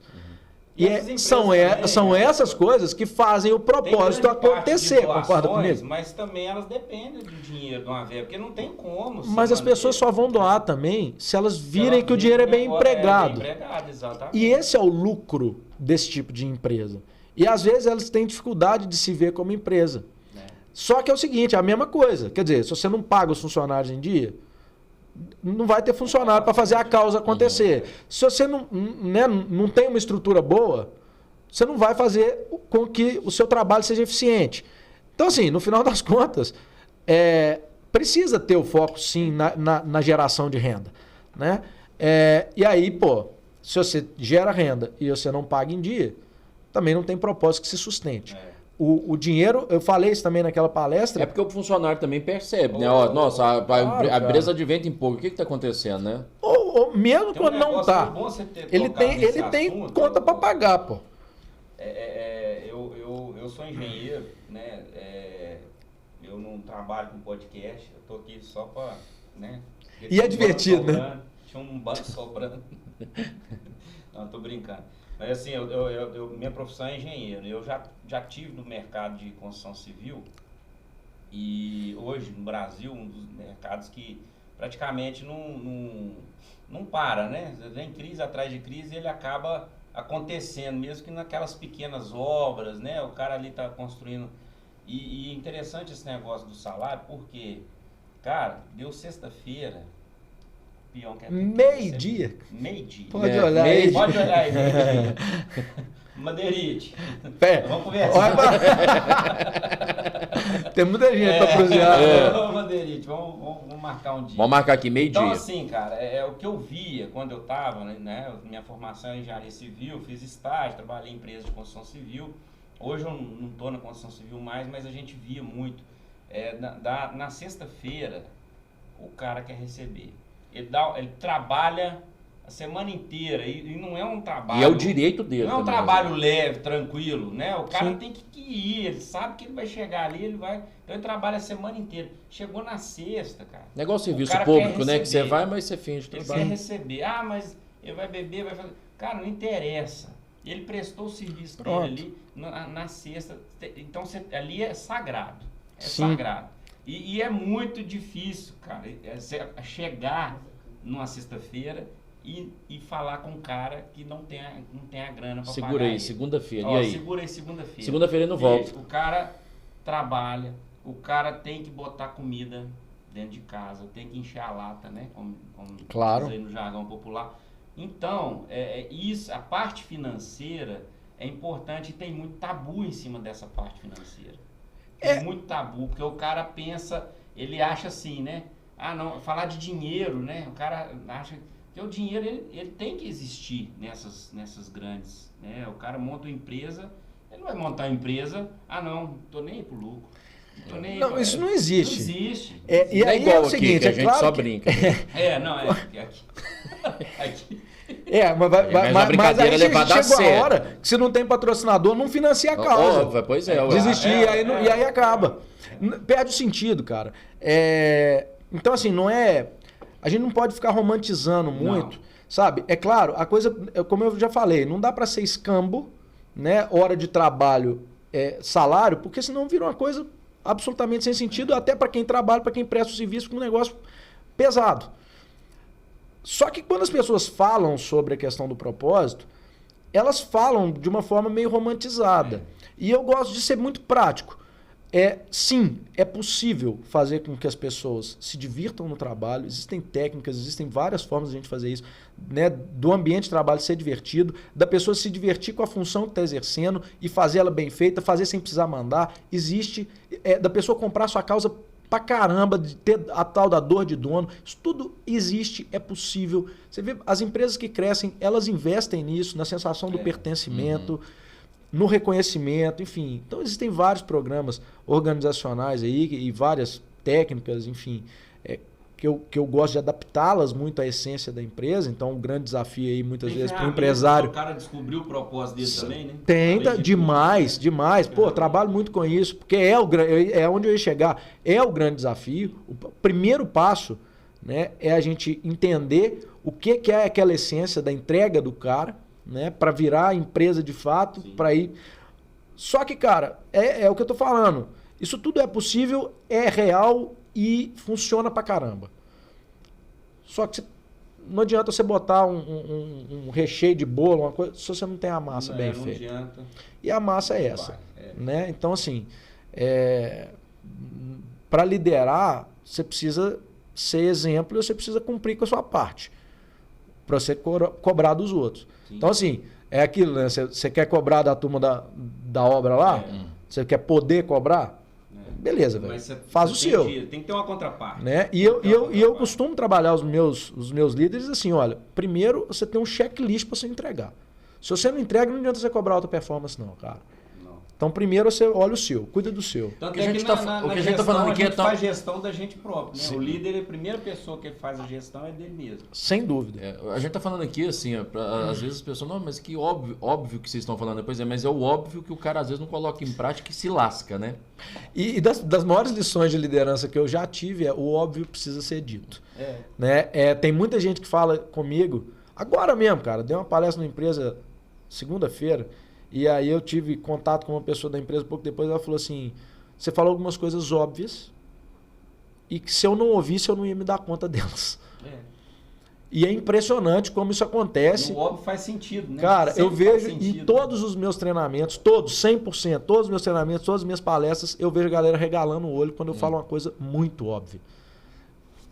São essas coisas que fazem o propósito acontecer, concorda comigo? Mas também elas dependem do dinheiro de uma verba, porque não tem como. Mas as pessoas só vão doar também se elas virem que o dinheiro é bem empregado. Exatamente. E esse é o lucro desse tipo de empresa. E às vezes elas têm dificuldade de se ver como empresa. Só que é o seguinte, é a mesma coisa. Quer dizer, se você não paga os funcionários em dia, não vai ter funcionário para fazer a causa acontecer. Se você não tem uma estrutura boa, você não vai fazer com que o seu trabalho seja eficiente. Então, assim, no final das contas, precisa ter o foco, sim, na geração de renda. Né? E aí, se você gera renda e você não paga em dia, também não tem propósito que se sustente. O dinheiro, eu falei isso também naquela palestra. É porque o funcionário também percebe, né? Nossa, a empresa de vento em pouco, o que está acontecendo, né? Ou mesmo quando não está. Ele tem conta para pagar, pô. Eu sou engenheiro, né? Eu não trabalho com podcast, eu tô aqui só para, né? E é divertido, né? Tinha um banco sobrando. Não, tô brincando. Mas assim, minha profissão é engenheiro. Eu já tive no mercado de construção civil e hoje no Brasil um dos mercados que praticamente não para, né? Vem crise atrás de crise e ele acaba acontecendo, mesmo que naquelas pequenas obras, né? O cara ali tá construindo. E interessante esse negócio do salário, porque, cara, deu sexta-feira, o peão quer... Meio-dia? Meio-dia. Pode olhar aí. Pode olhar aí, meio-dia. Madeirite. Vamos conversar. Tem muita gente pra prosear. Madeirite, vamos marcar um dia. Vamos marcar aqui meio-dia. Então, assim, cara, é o que eu via quando eu tava, né? Minha formação é engenharia civil, fiz estágio, trabalhei em empresa de construção civil. Hoje eu não estou na construção civil mais, mas a gente via muito. Na sexta-feira, o cara quer receber. Ele trabalha a semana inteira e não é um trabalho... E é o direito dele. Não é um também, trabalho leve, tranquilo, né? O cara Sim. tem que ir, ele sabe que ele vai chegar ali, ele vai... Então ele trabalha a semana inteira. Chegou na sexta, cara. Negócio de serviço cara público, quer né? Que você receber. vai, mas você finge Ele quer trabalho. receber. Ah, mas ele vai beber, vai fazer... Cara, não interessa. Ele prestou o serviço Pronto. dele ali na sexta. Então ali é sagrado. É Sim. sagrado. E é muito difícil, cara, chegar numa sexta-feira e falar com um cara que não tem a grana pra Segura pagar aí, ele. segunda-feira. Ó, E aí? Segura aí, segunda-feira. Segunda-feira ele não volta. O cara trabalha, o cara tem que botar comida dentro de casa, tem que encher a lata, né? Como Claro. diz aí no jargão popular. Então, isso, a parte financeira é importante e tem muito tabu em cima dessa parte financeira. Tem muito tabu, porque o cara pensa, ele acha assim, né? Ah, não, falar de dinheiro, né? O cara acha que o dinheiro, ele tem que existir nessas grandes, né? O cara monta uma empresa, ele não vai montar uma empresa, não tô nem aí pro lucro. Tô nem aí Não, pra- isso não existe. Não existe. E Não é aí igual é o aqui, seguinte, que a é gente claro só que- brinca. Não, é aqui. Aqui. Mas a brincadeira aí é levada a chegou a sério. hora que se não tem patrocínio, não financia a causa. Óbvio, pois é. ué. Desistir, e aí acaba. Perde o sentido, cara. Então, assim, não é... A gente não pode ficar romantizando muito, sabe? É claro, a coisa, como eu já falei, não dá pra ser escambo, né? Hora de trabalho, salário, porque senão vira uma coisa absolutamente sem sentido, até pra quem trabalha, pra quem presta o serviço, com um negócio pesado. Só que quando as pessoas falam sobre a questão do propósito, elas falam de uma forma meio romantizada. E eu gosto de ser muito prático. Sim, é possível fazer com que as pessoas se divirtam no trabalho. Existem técnicas, existem várias formas de a gente fazer isso, né? Do ambiente de trabalho ser divertido, da pessoa se divertir com a função que está exercendo e fazer ela bem feita, fazer sem precisar mandar. Existe da pessoa comprar sua causa pra caramba, de ter a tal da dor de dono. Isso tudo existe, é possível. Você vê, as empresas que crescem, elas investem nisso, na sensação do pertencimento, no reconhecimento, enfim. Então existem vários programas organizacionais aí e várias técnicas, enfim, que eu gosto de adaptá-las muito à essência da empresa. Então, um grande desafio aí, muitas vezes, para o empresário. O cara descobriu o propósito dele também, né? Tenta, demais. Pô, trabalho muito com isso, porque é onde eu ia chegar. É o grande desafio. O primeiro passo, né, é a gente entender o que é aquela essência da entrega do cara, né, para virar empresa de fato, para ir. Só que, cara, é o que eu tô falando. Isso tudo é possível, é real e funciona pra caramba. Só que não adianta você botar um recheio de bolo, uma coisa, se você não tem a massa bem feita. Não adianta. E a massa é essa. Né? Então, assim, para liderar, você precisa ser exemplo e você precisa cumprir com a sua parte. Para você cobrar dos outros. Sim. Então, assim, é aquilo, né? Você quer cobrar da turma da obra lá? Você quer poder cobrar? Beleza, velho. Faz o seu. Tem que ter uma contraparte. Né? E eu costumo trabalhar os meus líderes assim, olha, primeiro você tem um checklist para você entregar. Se você não entrega, não adianta você cobrar alta performance não, cara. Então, primeiro você olha o seu, cuida do seu. Tanto que a gente tá falando aqui faz gestão da gente própria, né? O líder, a primeira pessoa que faz a gestão é dele mesmo. Sem dúvida. A gente tá falando aqui, assim, às vezes as pessoas, não, mas que óbvio que vocês estão falando depois, mas é o óbvio que o cara às vezes não coloca em prática e se lasca, né? E das maiores lições de liderança que eu já tive o óbvio precisa ser dito. Né? Tem muita gente que fala comigo, agora mesmo, cara, dei uma palestra numa empresa segunda-feira, e aí eu tive contato com uma pessoa da empresa, pouco depois ela falou assim, você falou algumas coisas óbvias e que se eu não ouvisse eu não ia me dar conta delas. E é impressionante como isso acontece. O óbvio faz sentido, né? Cara, Sempre eu vejo faz em sentido. todos os meus treinamentos, todos, 100%, todos os meus treinamentos, todas as minhas palestras, eu vejo a galera regalando o olho quando eu falo uma coisa muito óbvia.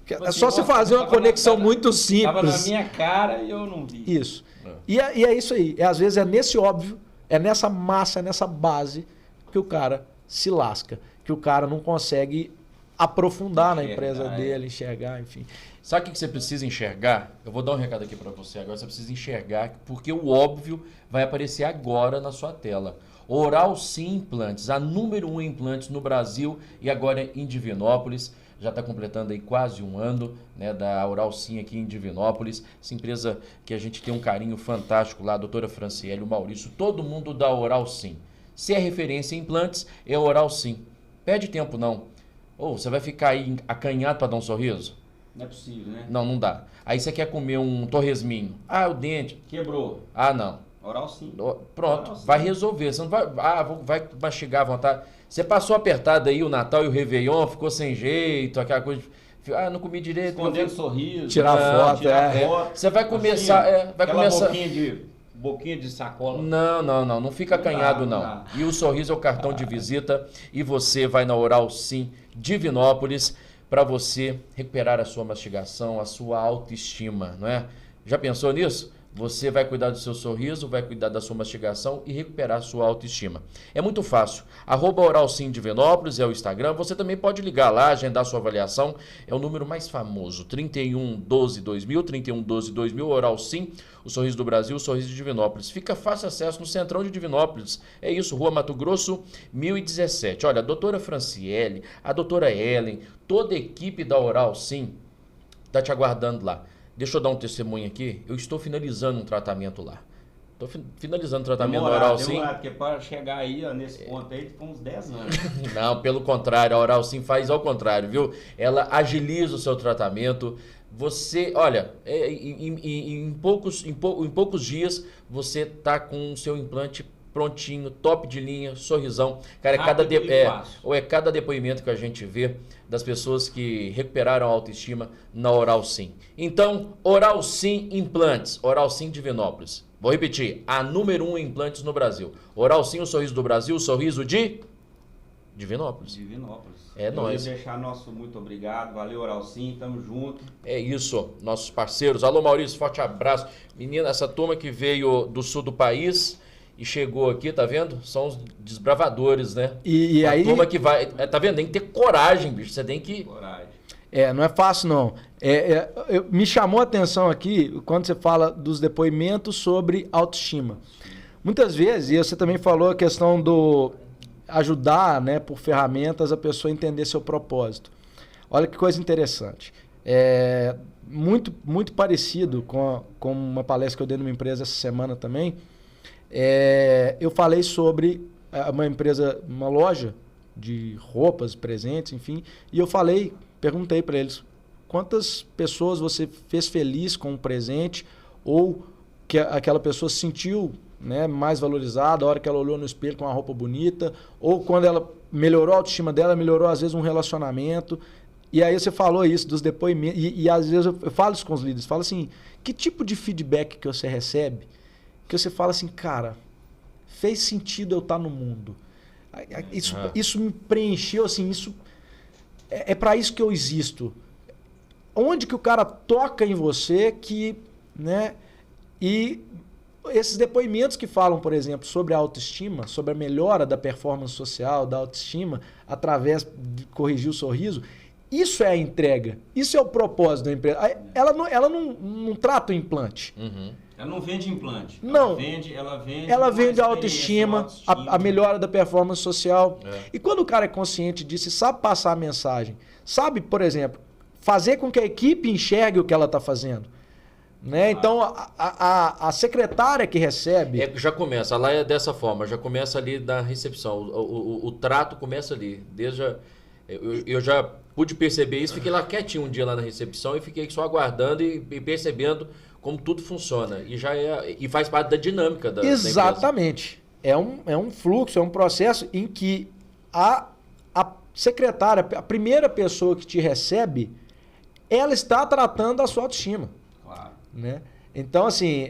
É só você fazer uma conexão muito Tava na simples. minha cara e eu não vi. Isso. E é isso aí. Às vezes é nesse óbvio, é nessa massa, é nessa base que o cara se lasca. Que o cara não consegue aprofundar na empresa dele, enxergar, enfim. Sabe o que você precisa enxergar? Eu vou dar um recado aqui para você agora. Você precisa enxergar porque o óbvio vai aparecer agora na sua tela. Oral Sim Implantes, a número 1 em implantes no Brasil e agora em Divinópolis. Já está completando aí quase um ano, né, da Oral Sim aqui em Divinópolis. Essa empresa que a gente tem um carinho fantástico lá, a doutora Franciele, o Maurício, todo mundo da Oral Sim. Se é referência em implantes, é Oral Sim. Perde tempo não. Ou você vai ficar aí acanhado para dar um sorriso? Não é possível, né? Não, não dá. Aí você quer comer um torresminho. Ah, o dente. Quebrou. Ah, não. Oral Sim. Pronto, Oral Sim. vai resolver. Você não vai, vai mastigar à vontade. Você passou apertado aí o Natal e o Réveillon, ficou sem jeito, aquela coisa. Não comi direito. Escondendo sorriso. Tirar foto, foto. Você vai começar. Assim, vai começar. Boquinha de sacola. Não fica acanhado não. E o sorriso é o cartão de visita e você vai na Oral Sim Divinópolis para você recuperar a sua mastigação, a sua autoestima, não é? Já pensou nisso? Você vai cuidar do seu sorriso, vai cuidar da sua mastigação e recuperar a sua autoestima. É muito fácil. @Oral Sim Divinópolis é o Instagram. Você também pode ligar lá, agendar sua avaliação. É o número mais famoso, 3112-2000, 3112-2000, Oral Sim, o sorriso do Brasil, o sorriso de Divinópolis. Fica fácil acesso no centrão de Divinópolis. É isso, Rua Mato Grosso, 1017. Olha, a doutora Franciele, a doutora Ellen, toda a equipe da Oral Sim está te aguardando lá. Deixa eu dar um testemunho aqui. Eu estou finalizando um tratamento lá. Estou finalizando o tratamento Oral Sim. Porque para chegar aí, ó, nesse ponto aí, ficou uns 10 anos. Não, pelo contrário, a Oral Sim faz ao contrário, viu? Ela agiliza o seu tratamento. Você, olha, em poucos dias você tá com o seu implante prontinho, top de linha, sorrisão. Cara, é cada depoimento que a gente vê das pessoas que recuperaram a autoestima na Oral Sim. Então, Oral Sim Implantes, Oral Sim Divinópolis. Vou repetir, a número 1 em implantes no Brasil. Oral Sim, o sorriso do Brasil, o sorriso de Divinópolis. É nóis. Eu ia deixar nosso muito obrigado, valeu Oral Sim, tamo junto. É isso, nossos parceiros. Alô Maurício, forte abraço. Menina, essa turma que veio do sul do país e chegou aqui, tá vendo? São os desbravadores, né? E a aí... turma que vai, tá vendo? Tem que ter coragem, bicho, você tem que... Coragem. Não é fácil não. Me chamou a atenção aqui quando você fala dos depoimentos sobre autoestima. Muitas vezes, e você também falou a questão do ajudar, né, por ferramentas a pessoa a entender seu propósito. Olha que coisa interessante. Muito parecido com uma palestra que eu dei numa empresa essa semana também. Eu falei sobre uma empresa, uma loja de roupas, presentes, enfim, e eu perguntei para eles quantas pessoas você fez feliz com um presente ou que aquela pessoa se sentiu, né, mais valorizada a hora que ela olhou no espelho com uma roupa bonita, ou quando ela melhorou a autoestima dela, melhorou às vezes um relacionamento. E aí você falou isso dos depoimentos, e às vezes eu falo isso com os líderes, falo assim, que tipo de feedback que você recebe que você fala assim, cara, fez sentido eu estar no mundo. Isso me preencheu, assim, isso é para isso que eu existo. Onde que o cara toca em você que, né? E esses depoimentos que falam, por exemplo, sobre a autoestima, sobre a melhora da performance social, da autoestima, através de corrigir o sorriso, isso é a entrega, isso é o propósito da empresa. Ela não trata o implante. Uhum. Ela não vende implante. Não. Ela vende a autoestima, a melhora da performance social. E quando o cara é consciente disso e sabe passar a mensagem, sabe, por exemplo, fazer com que a equipe enxergue o que ela está fazendo. Né? Então, a secretária que recebe... já começa, lá é dessa forma, já começa ali na recepção. O trato começa ali. Eu já pude perceber isso, fiquei lá quietinho um dia lá na recepção e fiquei só aguardando e percebendo como tudo funciona. E faz parte da dinâmica da Exatamente. É um fluxo, é um processo em que a secretária, a primeira pessoa que te recebe, ela está tratando a sua autoestima. Claro. Né? Então, assim,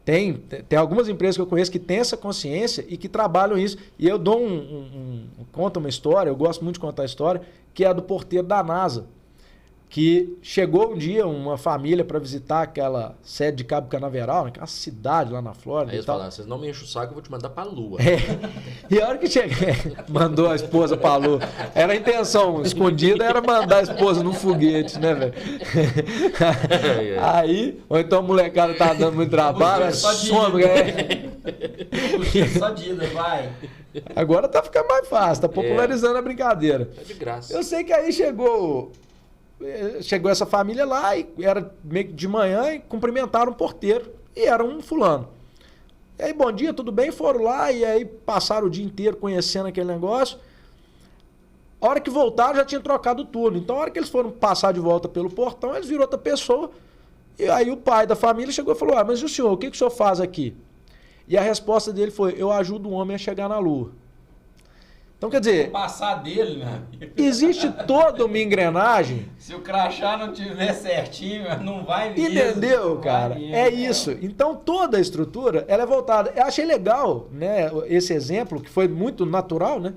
tem algumas empresas que eu conheço que têm essa consciência e que trabalham isso. E eu dou conto uma história, eu gosto muito de contar a história, que é a do porteiro da NASA. Que chegou um dia uma família para visitar aquela sede de Cabo Canaveral, né, aquela cidade lá na Flórida. Aí eles falaram, vocês não me enchem o saco, eu vou te mandar pra Lua. E a hora que cheguei, mandou a esposa pra Lua. Era a intenção escondida, era mandar a esposa num foguete, né, velho? Aí, ou então a molecada tá dando muito trabalho, some. Só Dida, vai. Agora tá ficando mais fácil, tá popularizando a brincadeira. É de graça. Eu sei que aí chegou essa família lá e era meio que de manhã e cumprimentaram o porteiro e era um fulano. E aí, bom dia, tudo bem? Foram lá e aí passaram o dia inteiro conhecendo aquele negócio. A hora que voltaram já tinha trocado o turno. Então a hora que eles foram passar de volta pelo portão, eles viram outra pessoa. E aí o pai da família chegou e falou, mas e o senhor, o que o senhor faz aqui? E a resposta dele foi, eu ajudo o homem a chegar na Lua. Então, quer dizer, passar dele, né? Existe toda uma engrenagem. Se o crachá não tiver certinho, não vai vir. Entendeu, cara? É isso. Então, toda a estrutura, ela é voltada. Eu achei legal, né, esse exemplo, que foi muito natural, né?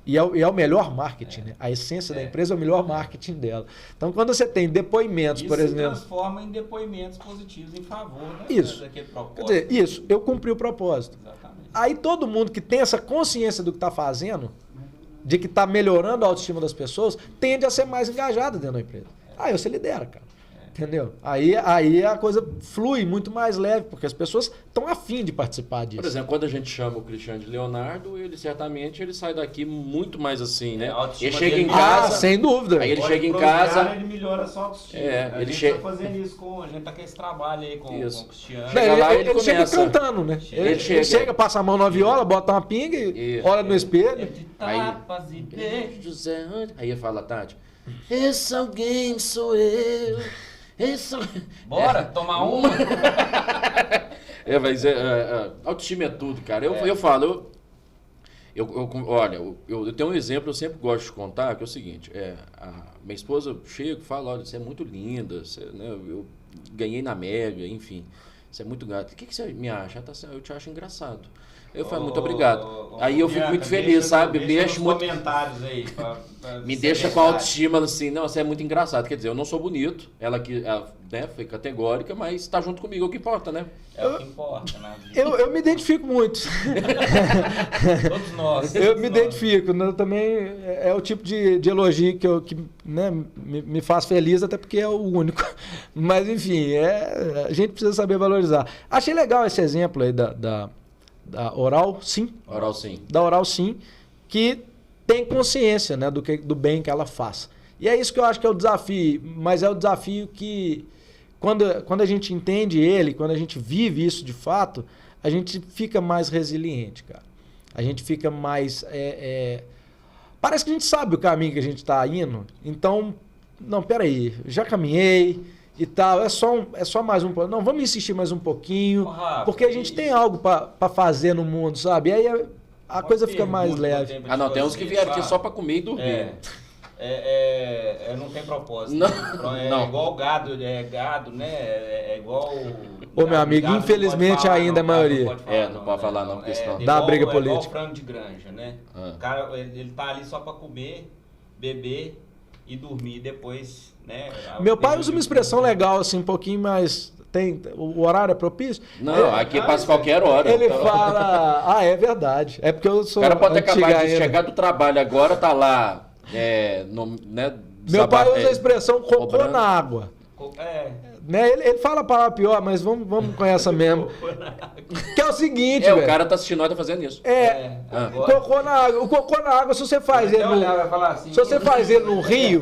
E é o melhor marketing, né? A essência da empresa é o melhor marketing dela. Então, quando você tem depoimentos, por exemplo... Isso se transforma em depoimentos positivos em favor, né, daquele propósito. Quer dizer, isso, eu cumpri o propósito. Exatamente. Aí todo mundo que tem essa consciência do que está fazendo, de que está melhorando a autoestima das pessoas, tende a ser mais engajado dentro da empresa. Aí você lidera, cara. Entendeu? Aí a coisa flui muito mais leve, porque as pessoas estão afim de participar disso. Por exemplo, quando a gente chama o Cristiano de Leonardo, ele certamente sai daqui muito mais assim, né? Ele chega em casa... sem dúvida. Aí ele chega em casa... Ele melhora a sua autoestima. A gente está fazendo isso a gente tá com esse trabalho aí com o Cristiano. Ele chega cantando, né? Ele chega, passa a mão na viola, bota uma pinga e olha no espelho. Tapas e beijos. Aí ele fala, Tati, esse alguém sou eu... Bora, tomar uma. Mas autoestima é tudo, cara. Eu falo, olha, eu tenho um exemplo, eu sempre gosto de contar, que é o seguinte, minha esposa chega e fala, olha, você é muito linda, né, eu ganhei na Mega, enfim, você é muito gata. O que você me acha? Eu te acho engraçado. Eu falo, muito obrigado. Aí eu fico muito feliz, sabe? Deixa muito comentários aí. Me deixa com a autoestima assim, não, você é muito engraçado. Quer dizer, eu não sou bonito, ela né, foi categórica, mas está junto comigo, é o que importa, né? É o que importa, né? Eu me identifico muito. Todos nós. Eu me identifico, né? Também é o tipo de elogio que né, me faz feliz, até porque é o único. Mas enfim, a gente precisa saber valorizar. Achei legal esse exemplo aí da Oral Sim. Oral Sim. Da Oral Sim, que tem consciência, né, do bem que ela faz. E é isso que eu acho que é o desafio, mas é o desafio que, quando a gente entende ele, quando a gente vive isso de fato, a gente fica mais resiliente, cara. A gente fica mais... Parece que a gente sabe o caminho que a gente está indo, então, não, peraí, já caminhei... e tal, é só mais um pouco. Não, vamos insistir mais um pouquinho, porque a gente tem algo para fazer no mundo, sabe? E aí a coisa fica mais leve. Não, tem uns que vieram aqui só para comer e dormir. Não tem propósito. Não. Igual gado, gado, né? É igual... Ô, meu amigo, infelizmente ainda a maioria. Não pode falar não, porque senão... Dá briga política. É igual frango de granja, né? O cara, ele tá ali só para comer, beber e dormir depois... Né? Meu pai usa uma expressão legal, assim, um pouquinho mais... O horário é propício? Não, aqui passa qualquer hora. Ele fala... é verdade. É porque eu sou... O cara pode acabar de chegar do trabalho agora, tá lá... né, meu pai usa a expressão cocô na água. Né? Ele fala a palavra pior, mas vamos com essa mesmo. Que é o seguinte, velho. O cara tá assistindo nós, tá fazendo isso. Cocô na água. O cocô na água, se você faz ele no rio,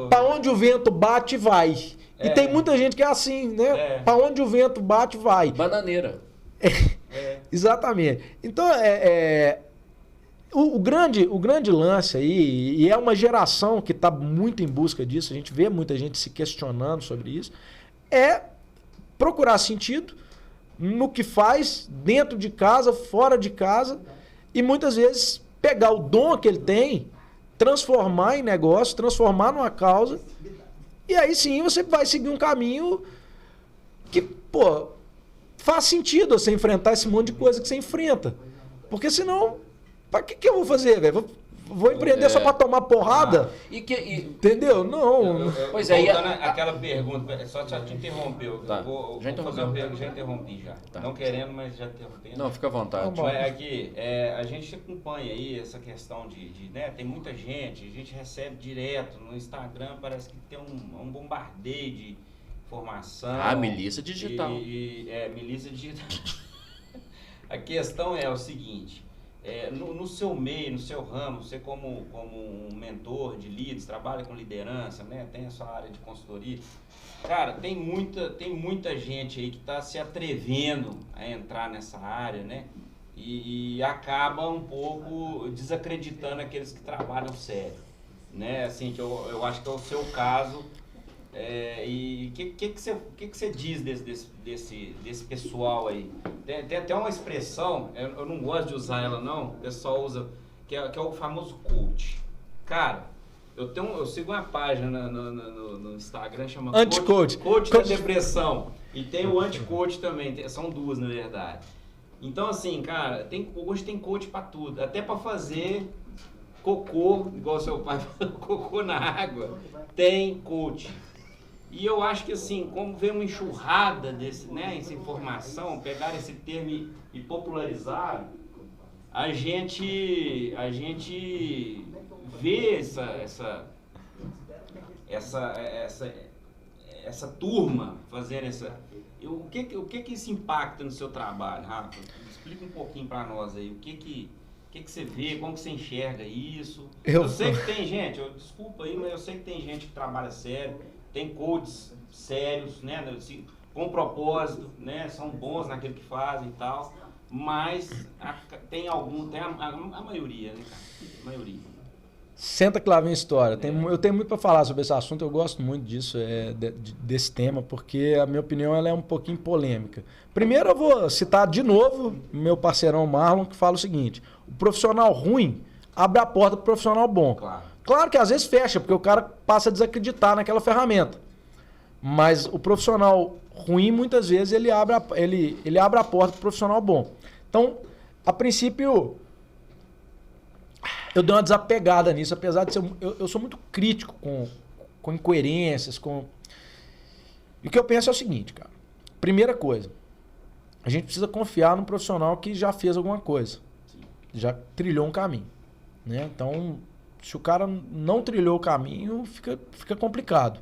pra onde o vento bate, vai. E tem muita gente que é assim, né? Pra onde o vento bate, vai. Bananeira. Exatamente. Então, o grande lance aí, e é uma geração que está muito em busca disso, a gente vê muita gente se questionando sobre isso, é procurar sentido no que faz, dentro de casa, fora de casa, e muitas vezes pegar o dom que ele tem, transformar em negócio, transformar numa causa E aí sim você vai seguir um caminho que, pô, faz sentido você enfrentar esse monte de coisa que você enfrenta. Porque senão, pra que eu vou fazer, velho? Vou empreender só pra tomar porrada? Entendeu? Não. Pois é, aquela pergunta, só te interrompeu. Tá. Vou fazer uma pergunta, já interrompi já. Tá. Não querendo, mas já interrompendo. Não, fica à vontade. Aqui, a gente acompanha aí essa questão né, tem muita gente, a gente recebe direto no Instagram, parece que tem um bombardeio de informação. Milícia digital. Milícia digital. A questão é o seguinte... no seu meio, no seu ramo, você como um mentor de líderes, trabalha com liderança, né? Tem a sua área de consultoria. Cara, tem muita gente aí que está se atrevendo a entrar nessa área, né? E acaba um pouco desacreditando aqueles que trabalham sério, né? Assim, que eu acho que é o seu caso. E o que você diz desse pessoal aí? Tem até uma expressão, eu não gosto de usar ela não, o pessoal usa, que é o famoso coach. Cara, eu sigo uma página no Instagram chamada Anti-coach. Coach da depressão. E tem o anti-coach também, são duas na verdade. Então assim, cara, hoje tem coach pra tudo, até pra fazer cocô, igual seu pai falou, cocô na água, tem coach. E eu acho que assim, como vem uma enxurrada essa informação, pegar esse termo e popularizar, a gente vê essa turma fazendo o que isso impacta no seu trabalho, Rafa? Explica um pouquinho para nós aí, o que você vê, como que você enxerga isso? Eu sei que tem gente, desculpa aí, mas eu sei que tem gente que trabalha sério, tem coaches sérios, né, com propósito, né, são bons naquilo que fazem e tal, mas tem a maioria, né, cara? A maioria. Senta que lá vem história. Eu tenho muito para falar sobre esse assunto, eu gosto muito disso, desse tema, porque a minha opinião ela é um pouquinho polêmica. Primeiro eu vou citar de novo meu parceirão Marlon, que fala o seguinte: o profissional ruim abre a porta para o profissional bom. Claro que às vezes fecha, porque o cara passa a desacreditar naquela ferramenta. Mas o profissional ruim, muitas vezes, ele abre a porta para o profissional bom. Então, a princípio, eu dei uma desapegada nisso, apesar de ser... Eu sou muito crítico com incoerências, E o que eu penso é o seguinte, cara. Primeira coisa, a gente precisa confiar num profissional que já fez alguma coisa. Já trilhou um caminho, né? Então... se o cara não trilhou o caminho, fica complicado,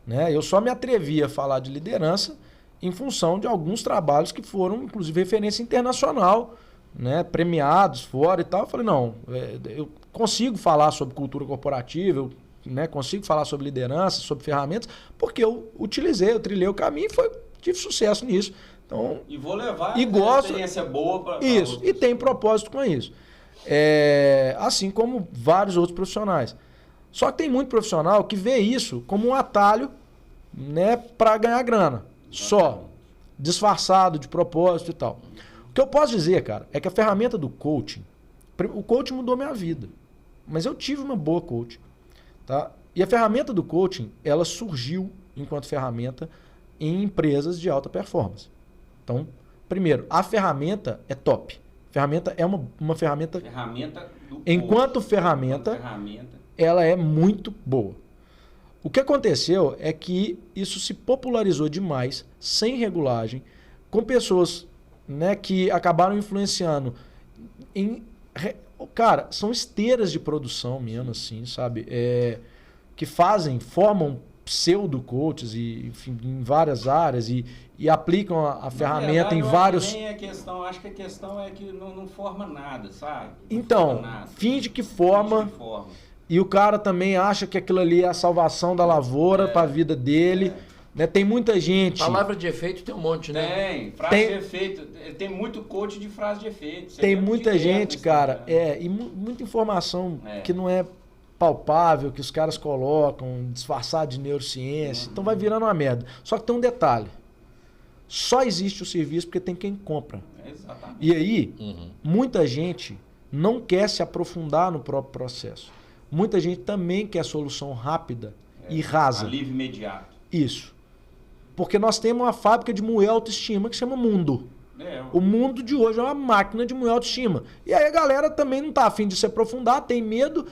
né? Eu só me atrevi a falar de liderança em função de alguns trabalhos que foram, inclusive, referência internacional, né? Premiados fora e tal. Eu falei, não, eu consigo falar sobre cultura corporativa, né? Consigo falar sobre liderança, sobre ferramentas, porque eu trilhei o caminho e tive sucesso nisso. Então, e vou levar uma experiência boa para isso, e tem propósito com isso. Assim como vários outros profissionais. Só que tem muito profissional que vê isso como um atalho, né, para ganhar grana. Só. Disfarçado de propósito e tal. O que eu posso dizer, cara, é que a ferramenta do coaching, o coaching mudou minha vida. Mas eu tive uma boa coaching. Tá? E a ferramenta do coaching, ela surgiu enquanto ferramenta em empresas de alta performance. Então, primeiro, a ferramenta é top. Ferramenta é uma ferramenta... Enquanto ferramenta, ela é muito boa. O que aconteceu é que isso se popularizou demais, sem regulagem, com pessoas, né, que acabaram influenciando Cara, são esteiras de produção mesmo, assim, sabe? Que formam pseudo-coaches enfim, em várias áreas e aplicam a ferramenta em vários... Acho que a questão é que não forma nada, sabe? Então, finge que forma. E o cara também acha que aquilo ali é a salvação da lavoura para a vida dele. Né? Tem muita gente... Palavra de efeito tem um monte, né? Tem, frase de efeito. Tem muito coach de frase de efeito. Tem muita gente, cara, e muita informação que não é palpável, que os caras colocam, disfarçado de neurociência. Então vai virando uma merda. Só que tem um detalhe. Só existe o serviço porque tem quem compra. Exatamente. E aí, muita gente não quer se aprofundar no próprio processo. Muita gente também quer solução rápida e rasa. Alívio imediato. Isso. Porque nós temos uma fábrica de moer autoestima que chama mundo. O mundo de hoje é uma máquina de moer autoestima. E aí a galera também não tá afim de se aprofundar, tem medo,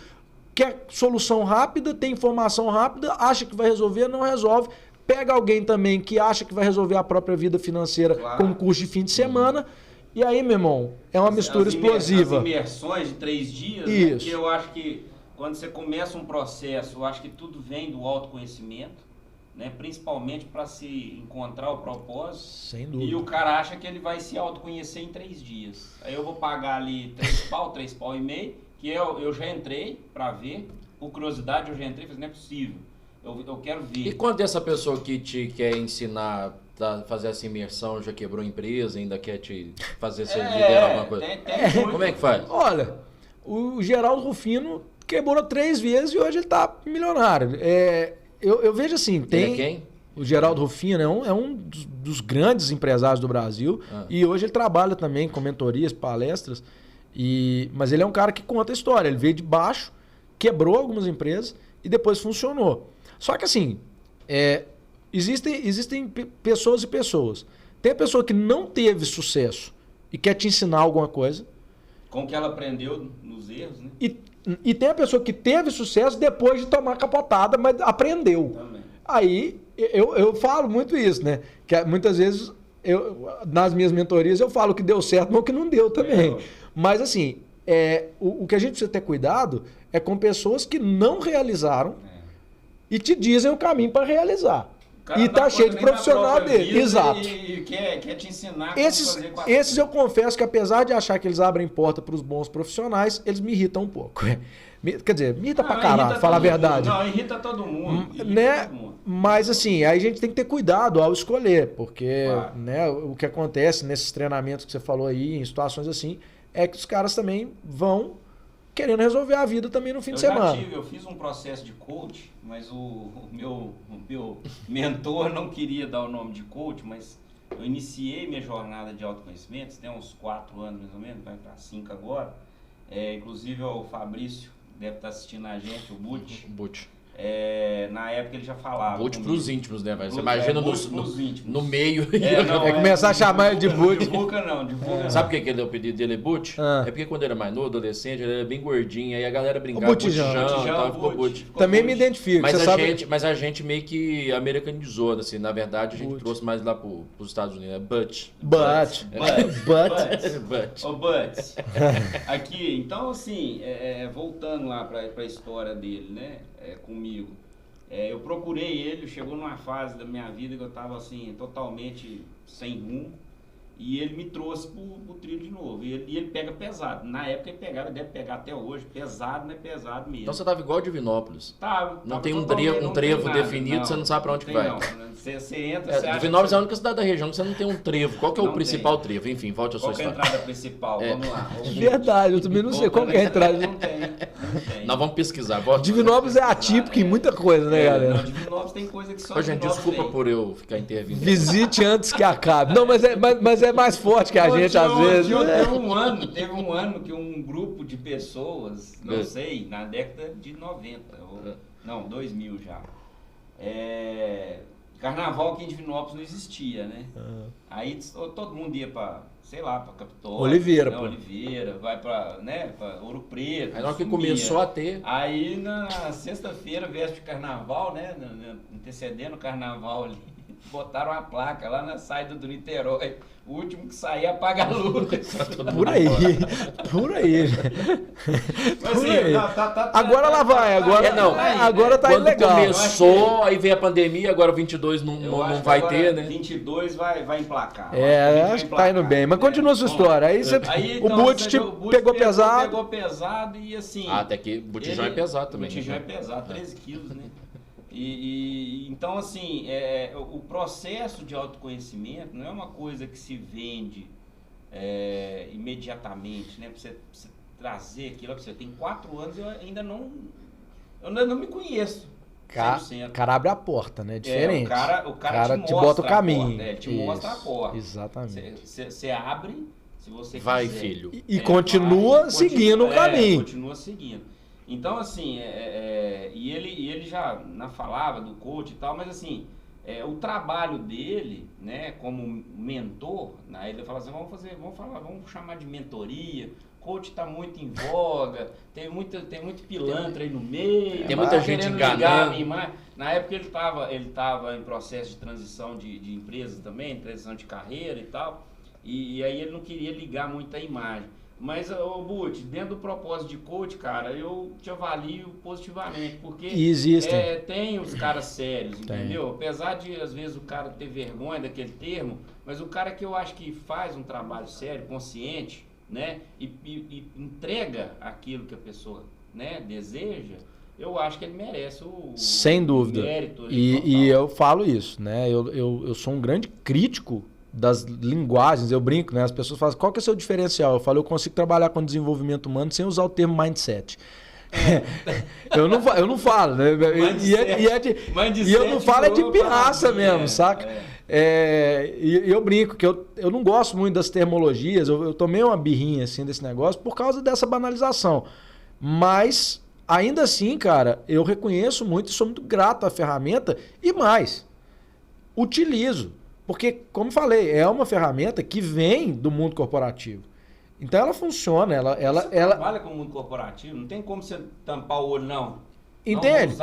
quer solução rápida, tem informação rápida, acha que vai resolver, não resolve. Pega alguém também que acha que vai resolver a própria vida financeira com um curso de fim de semana. E aí, meu irmão, é uma mistura explosiva. As imersões de 3 dias, isso. Né, que eu acho que quando você começa um processo, eu acho que tudo vem do autoconhecimento. Né, principalmente para se encontrar o propósito. Sem dúvida. E o cara acha que ele vai se autoconhecer em 3 dias. Aí eu vou pagar ali 3 pau e meio, que eu já entrei para ver. Por curiosidade eu já entrei, mas não é possível. Eu quero ver. E quando essa pessoa que te quer ensinar a fazer essa imersão já quebrou a empresa, ainda quer te fazer você liderar alguma coisa? Como é que faz? Olha, o Geraldo Rufino quebrou 3 vezes e hoje ele tá milionário. Eu vejo assim, tem... Ele é quem? O Geraldo Rufino é um dos grandes empresários do Brasil. E hoje ele trabalha também com mentorias, palestras. Mas ele é um cara que conta a história. Ele veio de baixo, quebrou algumas empresas e depois funcionou. Só que assim, existem pessoas e pessoas. Tem a pessoa que não teve sucesso e quer te ensinar alguma coisa. Com o que ela aprendeu nos erros, né? E tem a pessoa que teve sucesso depois de tomar capotada, mas aprendeu. Também. Aí eu falo muito isso, né? Que muitas vezes nas minhas mentorias eu falo que deu certo, mas o que não deu também. Mas assim, o que a gente precisa ter cuidado é com pessoas que não realizaram e te dizem o caminho para realizar. E tá cheio de profissional dele. Exato. E quer te ensinar esses eu confesso que apesar de achar que eles abrem porta para os bons profissionais, eles me irritam um pouco. Quer dizer, me irrita pra caralho, falar a verdade. Não, irrita todo mundo. Né? Mas assim, aí a gente tem que ter cuidado ao escolher, porque né, o que acontece nesses treinamentos que você falou aí, em situações assim, é que os caras também vão querendo resolver a vida também no fim de semana. Eu fiz um processo de coach, mas o meu mentor não queria dar o nome de coach, mas eu iniciei minha jornada de autoconhecimento, tem uns 4 anos mais ou menos, vai para 5 agora. Inclusive o Fabrício deve estar assistindo a gente, o Butch. Na época ele já falava. Butch pros íntimos, né? Você imagina no meio. Começar a chamar ele de Butch. Divulga não. Sabe por que ele deu o pedido dele, Butch? É porque quando ele era mais novo, adolescente, ele era bem gordinho, aí a galera brincava com Butchão, então ficou Butch. Também me identifico. Mas a gente meio que americanizou, assim, na verdade a gente trouxe mais lá pros Estados Unidos, Butch. Ô, Butch. Aqui, então assim, voltando lá pra história dele, né? Comigo. Eu procurei ele, chegou numa fase da minha vida que eu estava assim, totalmente sem rumo, e ele me trouxe pro trilho de novo. E ele pega pesado. Na época ele pegava, deve pegar até hoje, pesado, mas pesado mesmo. Então você tava igual a Divinópolis. Não tem um trevo definido, você não sabe pra onde que vai. Não. Você entra, você acha Divinópolis é a única cidade da região que você não tem um trevo. Qual que é o principal trevo? Enfim, volte a sua história. Qual que é a entrada principal? Vamos lá. Verdade, eu também não sei qual que é a entrada. Não tem. Nós vamos pesquisar. Divinópolis é atípico em muita coisa, né, galera? Não, Divinópolis tem coisa que só gente, desculpa por eu ficar intervindo. Visite antes que acabe. Não, mas é mais forte que a gente, às vezes. Teve um ano que um grupo de pessoas, não sei, na década de 90, não, 2000 já. Carnaval aqui em Divinópolis não existia, né? Aí todo mundo ia pra, sei lá, pra Capitólio. Oliveira, né? Oliveira, vai pra Ouro Preto. Aí na hora que começou a ter. Aí na sexta-feira, véspera de carnaval, né? Antecedendo o carnaval ali, botaram uma placa lá na saída do Niterói. O último que sair apaga a luz. Por aí. Mas assim, agora lá vai, agora tá quando legal. Começou, aí veio a pandemia, agora 22 não vai ter, né? 22 vai emplacar. Acho que tá indo bem. Mas continua a sua história. Aí o Butch pegou pesado. Pegou pesado e assim... até que o botijão é pesado também. O botijão é pesado, 13 quilos, né? Então, assim, o processo de autoconhecimento não é uma coisa que se vende imediatamente, né? Pra você trazer aquilo, você tem 4 anos e eu ainda não me conheço. O cara abre a porta, né? Diferente. O cara te bota o caminho. Ele te mostra a porta. Exatamente. Você abre, se você vai, quiser. filho. E continua seguindo o caminho. Continua seguindo. Então, assim, e ele já falava do coach e tal, mas assim, o trabalho dele, né, como mentor, né, ele fala assim, vamos chamar de mentoria. Coach está muito em voga, tem muito pilantra aí no meio. Tem muita gente enganando. Na época ele estava em processo de transição de empresa também, transição de carreira e tal, e aí ele não queria ligar muito a imagem. Mas, Butch, dentro do propósito de coach, cara, eu te avalio positivamente, porque tem os caras sérios, entendeu? Apesar de, às vezes, o cara ter vergonha daquele termo, mas o cara que eu acho que faz um trabalho sério, consciente, né, e entrega aquilo que a pessoa, né, deseja, eu acho que ele merece sem dúvida. Mérito. E eu falo isso, né? Eu sou um grande crítico das linguagens, eu brinco, né? As pessoas falam, qual que é o seu diferencial? Eu falo, eu consigo trabalhar com desenvolvimento humano sem usar o termo mindset. Eu não falo, né? E eu não falo de pirraça mesmo, saca? E eu brinco que eu não gosto muito das termologias, eu tomei uma birrinha assim desse negócio por causa dessa banalização. Mas, ainda assim, cara, eu reconheço muito e sou muito grato à ferramenta e mais, utilizo. Porque, como falei, é uma ferramenta que vem do mundo corporativo. Então ela funciona. Ela trabalha com o mundo corporativo, não tem como você tampar o olho, não. Entende?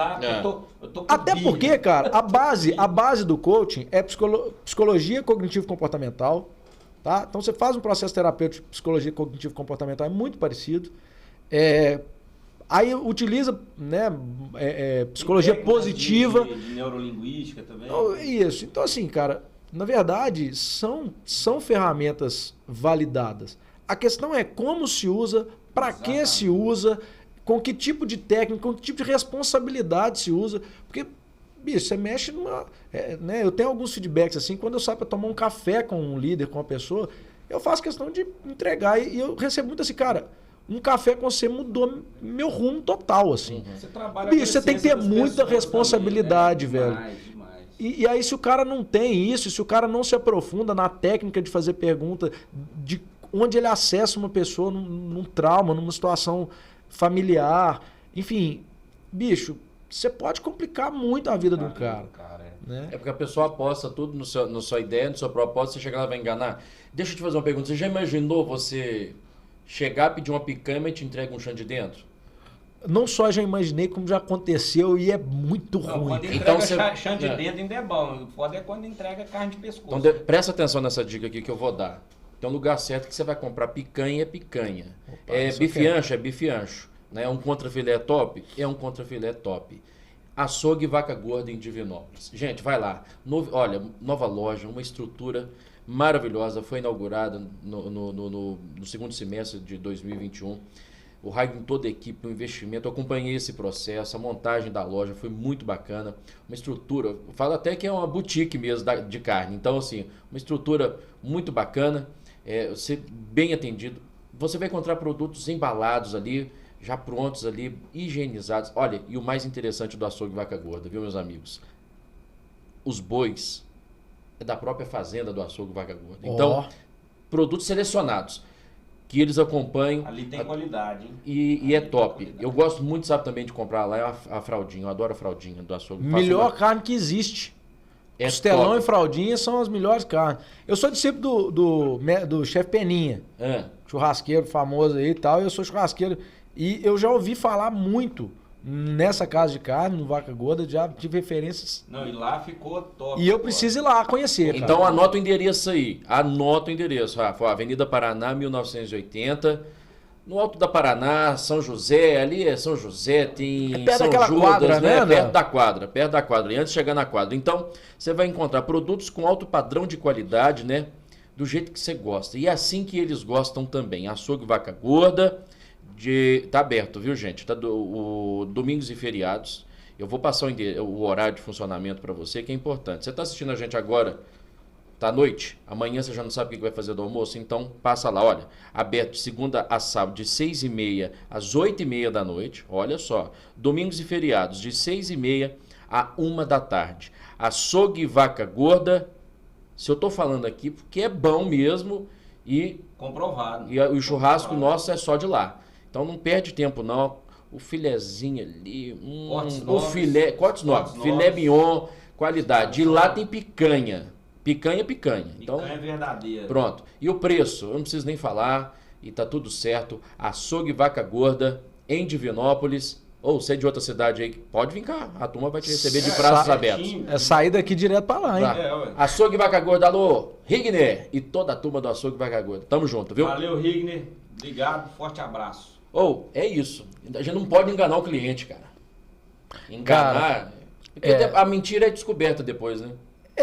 Eu tô até porque, cara, a base do coaching é psicologia cognitivo-comportamental. Tá? Então você faz um processo terapêutico de psicologia cognitivo-comportamental, é muito parecido. Aí utiliza, né, psicologia positiva. De neurolinguística também. Isso. Então, assim, cara, na verdade, são ferramentas validadas. A questão é como se usa, para que se usa, com que tipo de técnica, com que tipo de responsabilidade se usa. Porque, bicho, você mexe numa... né, eu tenho alguns feedbacks assim, quando eu saio para tomar um café com um líder, com uma pessoa, eu faço questão de entregar e eu recebo muito assim, cara, um café com você mudou meu rumo total, assim. Bicho, você tem que ter muita responsabilidade, velho. Demais. E aí, se o cara não tem isso, se o cara não se aprofunda na técnica de fazer pergunta, de onde ele acessa uma pessoa num trauma, numa situação familiar, enfim, bicho, você pode complicar muito a vida de um cara. Né? É porque a pessoa aposta tudo na sua ideia, no seu propósito, você chega lá e vai enganar. Deixa eu te fazer uma pergunta, você já imaginou você chegar, pedir uma picanha e te entrega um chão de dentro? Não só já imaginei, como já aconteceu e é muito ruim. Quando entrega chão de dentro ainda é bom. O foda é quando entrega carne de pescoço. Então presta atenção nessa dica aqui que eu vou dar. Tem um lugar certo que você vai comprar picanha, é picanha. Bife ancho, é bife ancho. Né? É um contrafilé top? É um contrafilé top. Açougue Vaca Gorda em Divinópolis. Gente, vai lá. Olha, nova loja, uma estrutura maravilhosa. Foi inaugurada no segundo semestre de 2021. O Raig com toda a equipe, o investimento, eu acompanhei esse processo, a montagem da loja foi muito bacana, uma estrutura, eu falo até que é uma boutique mesmo de carne, então assim, uma estrutura muito bacana, você bem atendido, você vai encontrar produtos embalados ali, já prontos ali, higienizados, olha, e o mais interessante do açougue Vaca Gorda, viu meus amigos, os bois é da própria fazenda do açougue Vaca Gorda, então, produtos selecionados, que eles acompanham. Ali tem qualidade, hein? E é top. Eu gosto muito, sabe, também de comprar lá a fraldinha. Eu adoro a fraldinha do açougue. Melhor carne que existe. Costelão e fraldinha são as melhores carnes. Eu sou discípulo do chefe Peninha. Churrasqueiro famoso aí e tal. Eu sou churrasqueiro. E eu já ouvi falar muito nessa casa de carne, no Vaca Gorda, já tive referências. Não, e lá ficou top. E eu preciso ir lá conhecer. Então anota o endereço aí. Anota o endereço, Rafa. Avenida Paraná, 1980. No Alto da Paraná, São José, ali é São José, tem perto São daquela Judas, quadra, né? Perto da quadra. E antes de chegar na quadra. Então, você vai encontrar produtos com alto padrão de qualidade, né? Do jeito que você gosta. E é assim que eles gostam também. Açougue Vaca Gorda. Tá aberto, viu, gente? Tá domingos e feriados. Eu vou passar o horário de funcionamento para você, que é importante. Você está assistindo a gente agora, tá à noite? Amanhã você já não sabe o que vai fazer do almoço? Então, passa lá, olha. Aberto de segunda a sábado, de 6h30 às 8h30 da noite. Olha só. Domingos e feriados, de 6h30 à 1 da tarde. Açougue Vaca Gorda. Se eu tô falando aqui, porque é bom mesmo e... Comprovado. E o churrasco nosso é só de lá. Então não perde tempo não, o filezinho ali, Cortes o nobres. filé, cortes nobres, filé mignon, qualidade. E lá tem picanha. Picanha. Então, Picanha verdadeira. pronto. E o preço, eu não preciso nem falar, e tá tudo certo. Açougue Vaca Gorda, em Divinópolis. Ou você é de outra cidade aí, pode vir cá. A turma vai te receber de braços abertos. É sair daqui direto pra lá, hein? Tá. Açougue Vaca Gorda, alô, Rigner e toda a turma do Açougue Vaca Gorda. Tamo junto, viu? Valeu, Rigner. Obrigado, forte abraço. Ou, é isso. A gente não pode enganar o cliente, cara. Enganar. Porque a mentira é descoberta depois, né?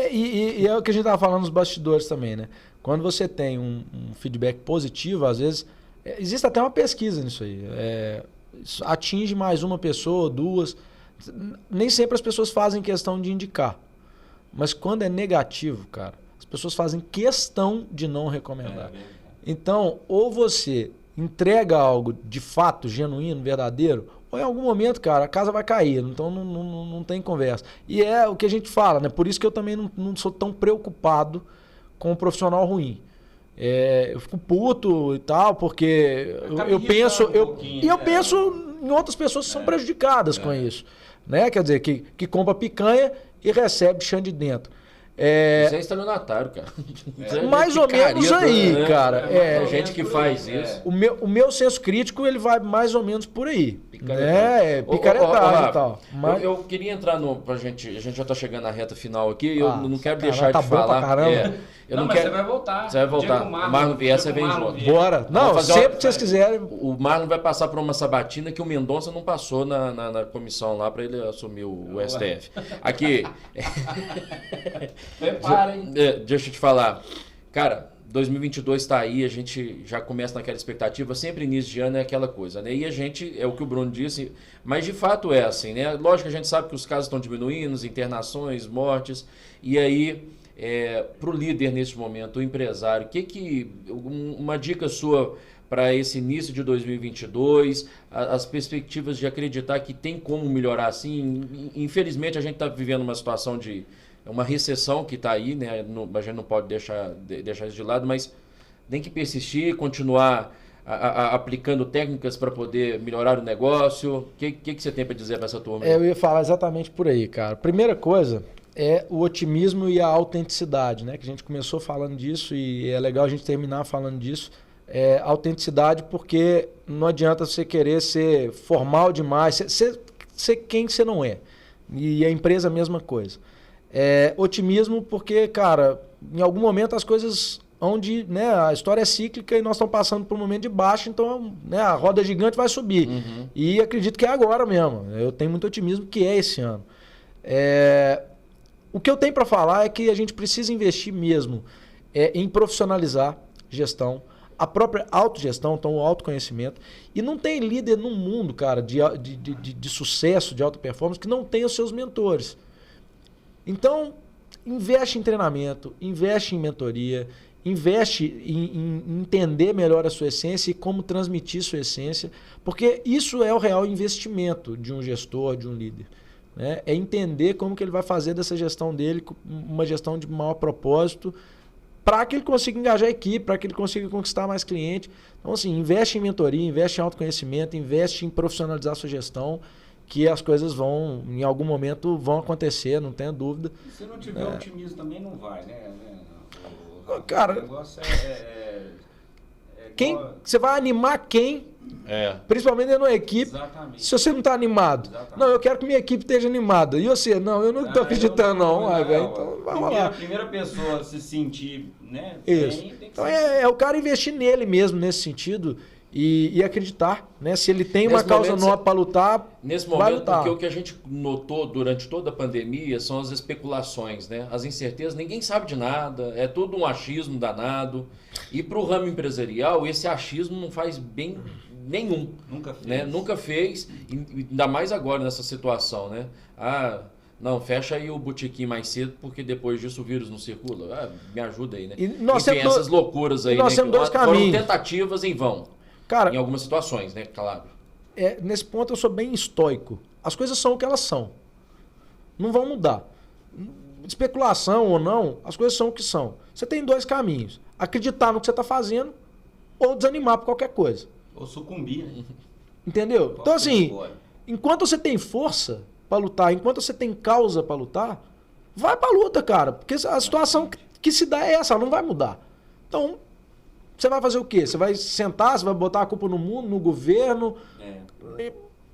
E é o que a gente tava falando nos bastidores também, né? Quando você tem um feedback positivo, às vezes, existe até uma pesquisa nisso aí. Isso atinge mais uma pessoa, duas. Nem sempre as pessoas fazem questão de indicar. Mas quando é negativo, cara, as pessoas fazem questão de não recomendar. Então, ou você entrega algo de fato, genuíno, verdadeiro, ou em algum momento, cara, a casa vai cair. Então não tem conversa. E é o que a gente fala, né? Por isso que eu também não sou tão preocupado com um profissional ruim. Eu fico puto e tal, porque eu penso. Eu penso em outras pessoas que são prejudicadas com isso. Né? Quer dizer, que compra picanha e recebe chão de dentro. Isso é estelionatário, cara. Mais ou menos aí, né? Cara. Gente que faz isso. O meu senso crítico, ele vai mais ou menos por aí. Picaretagem e tal. Mas... Eu queria entrar pra gente. A gente já tá chegando na reta final aqui. Eu não quero deixar de falar. Mas você vai voltar. Você vai voltar. O Marlon vier, você vem junto. Bora. Não, sempre que vocês quiserem. O Marlon vai passar por uma sabatina que o Mendonça não passou na comissão lá para ele assumir o STF. Aqui. Prepara, hein? Deixa eu te falar. Cara, 2022 está aí, a gente já começa naquela expectativa, sempre início de ano é aquela coisa, né? E a gente, é o que o Bruno disse, mas de fato é assim, né? Lógico que a gente sabe que os casos estão diminuindo, as internações, mortes, e aí, para o líder nesse momento, o empresário, uma dica sua para esse início de 2022, as perspectivas de acreditar que tem como melhorar assim? Infelizmente a gente está vivendo uma situação de uma recessão que está aí, né? A gente não pode deixar isso de lado, mas tem que persistir, continuar aplicando técnicas para poder melhorar o negócio. O que você tem para dizer para essa turma? Eu ia falar exatamente por aí, cara. Primeira coisa é o otimismo e a autenticidade, né? Que a gente começou falando disso e é legal a gente terminar falando disso. Autenticidade, porque não adianta você querer ser formal demais, ser quem você não é. E a empresa a mesma coisa. Otimismo porque, cara, em algum momento as coisas onde, né, a história é cíclica e nós estamos passando por um momento de baixa, então, né, a roda gigante vai subir. Uhum. E acredito que é agora mesmo. Eu tenho muito otimismo que é esse ano. O que eu tenho para falar é que a gente precisa investir mesmo em profissionalizar gestão, a própria autogestão, então o autoconhecimento. E não tem líder no mundo, cara, de sucesso, de alta performance, que não tenha os seus mentores. Então, investe em treinamento, investe em mentoria, investe em entender melhor a sua essência e como transmitir sua essência, porque isso é o real investimento de um gestor, de um líder. Né? É entender como que ele vai fazer dessa gestão dele uma gestão de maior propósito, para que ele consiga engajar a equipe, para que ele consiga conquistar mais cliente. Então, assim, investe em mentoria, investe em autoconhecimento, investe em profissionalizar a sua gestão, que as coisas vão, em algum momento, vão acontecer, não tenha dúvida. E se não tiver otimismo também não vai, né? Cara, o negócio você vai animar quem? Principalmente dentro da equipe. Exatamente. Se você não está animado. Exatamente. Não, eu quero que minha equipe esteja animada. E você? Não, eu não estou acreditando, não. Então, vamos lá. A primeira pessoa a se sentir, né? Isso. Tem que então o cara investir nele mesmo, nesse sentido. E acreditar, né? Se ele tem uma causa nova para lutar, nesse vai momento, lutar. Porque o que a gente notou durante toda a pandemia são as especulações, né? As incertezas, ninguém sabe de nada, é tudo um achismo danado. E para o ramo empresarial, esse achismo não faz bem nenhum. Nunca fez. Né? Nunca fez, ainda mais agora nessa situação, né? Não, fecha aí o botequim mais cedo, porque depois disso o vírus não circula. Me ajuda aí, né? E nós Enfim, essas loucuras aí, nós temos dois caminhos. Foram tentativas em vão. Cara, em algumas situações, né, claro. Nesse ponto eu sou bem estoico. As coisas são o que elas são. Não vão mudar. Especulação ou não, as coisas são o que são. Você tem dois caminhos. Acreditar no que você está fazendo ou desanimar por qualquer coisa. Ou sucumbir, né? Entendeu? Então, assim, enquanto você tem força pra lutar, enquanto você tem causa pra lutar, vai pra luta, cara. Porque a situação que se dá é essa, ela não vai mudar. Então, você vai fazer o quê? Você vai sentar, você vai botar a culpa no mundo, no governo?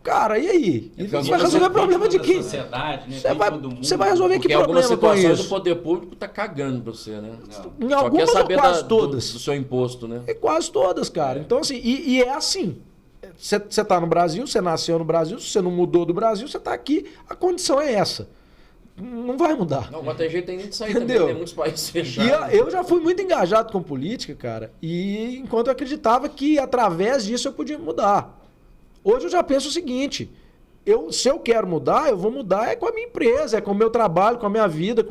Cara, e aí? Você vai resolver o problema de quem? Você vai resolver que problema com isso? Porque em algumas situações o poder público tá cagando pra você, né? Em Só algumas quer saber ou quase todas? do seu imposto, né? É quase todas, cara. Então, assim, e é assim. Você tá no Brasil, você nasceu no Brasil, se você não mudou do Brasil, você tá aqui, a condição é essa. Não vai mudar. Não, mas tem jeito ainda de sair Entendeu? também, tem muitos países fechados. E eu já fui muito engajado com política, cara, e enquanto eu acreditava que através disso eu podia mudar. Hoje eu já penso o seguinte, se eu quero mudar, eu vou mudar é com a minha empresa, é com o meu trabalho, com a minha vida.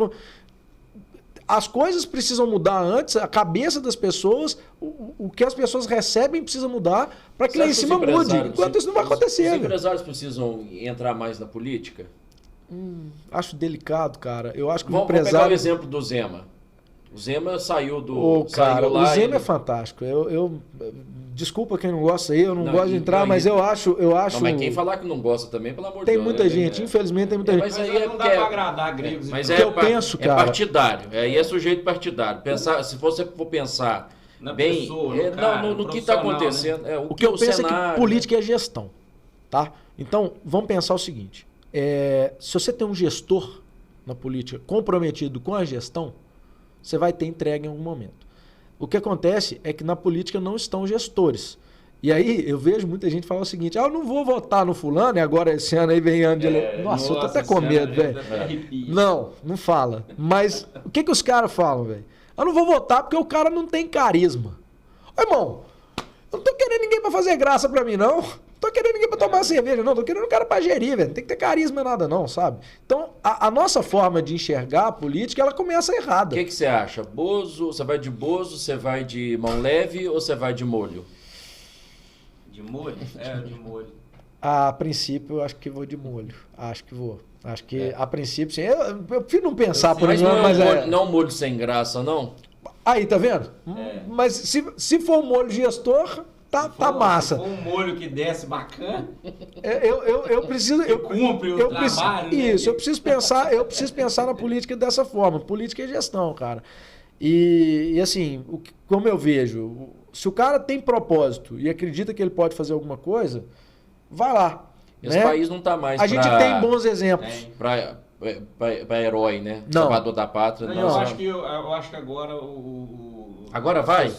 As coisas precisam mudar antes, a cabeça das pessoas, o que as pessoas recebem precisa mudar para que lá em cima mude. Enquanto isso não vai acontecer. Os empresários precisam entrar mais na política? Acho delicado, cara. Eu acho que Vamos pegar o exemplo do Zema. O Zema saiu do... cara, saiu lá o Zema é fantástico. Desculpa quem não gosta aí, eu não gosto de entrar, mas eu acho... Não, mas quem falar que não gosta também, pelo amor de Deus. Tem muita gente, infelizmente tem muita gente. Mas aí não dá pra agradar gregos. Mas eu penso, cara... É partidário, aí é sujeito partidário. Pensar, se você for pensar na bem... pessoa, no que está acontecendo. Né? O que eu penso é que política é gestão, tá? Então, vamos pensar o seguinte. Se você tem um gestor na política comprometido com a gestão, você vai ter entrega em algum momento. O que acontece é que na política não estão gestores. E aí eu vejo muita gente falar o seguinte, eu não vou votar no fulano, e agora esse ano aí vem ano de eleição. Nossa, eu tô até com medo, velho. Não fala. Mas o que os caras falam, velho? Eu não vou votar porque o cara não tem carisma. Ô, irmão, eu não tô querendo ninguém pra fazer graça pra mim, não. Tô querendo ninguém pra tomar cerveja, não. Tô querendo um cara pra gerir, velho. Não tem que ter carisma nada, não, sabe? Então, a nossa forma de enxergar a política, ela começa errada. O que você acha? Bozo, você vai de Bozo, você vai de mão leve ou você vai de molho? De molho? De molho. A princípio, eu acho que vou de molho. Acho que vou. Acho que, a princípio, sim. Eu prefiro não pensar por enquanto. Mas não é um molho sem graça, não? Aí, tá vendo? Mas se for um molho gestor... Tá massa. Se for um molho que desce bacana. Eu preciso. Eu cumpre o trabalho. Isso, né? eu preciso pensar na política dessa forma. Política é gestão, cara. E assim, como eu vejo, se o cara tem propósito e acredita que ele pode fazer alguma coisa, vai lá. Esse país não tá mais. A gente tem bons exemplos. Para herói, né? Não. Salvador da pátria. Eu acho que agora Agora vai?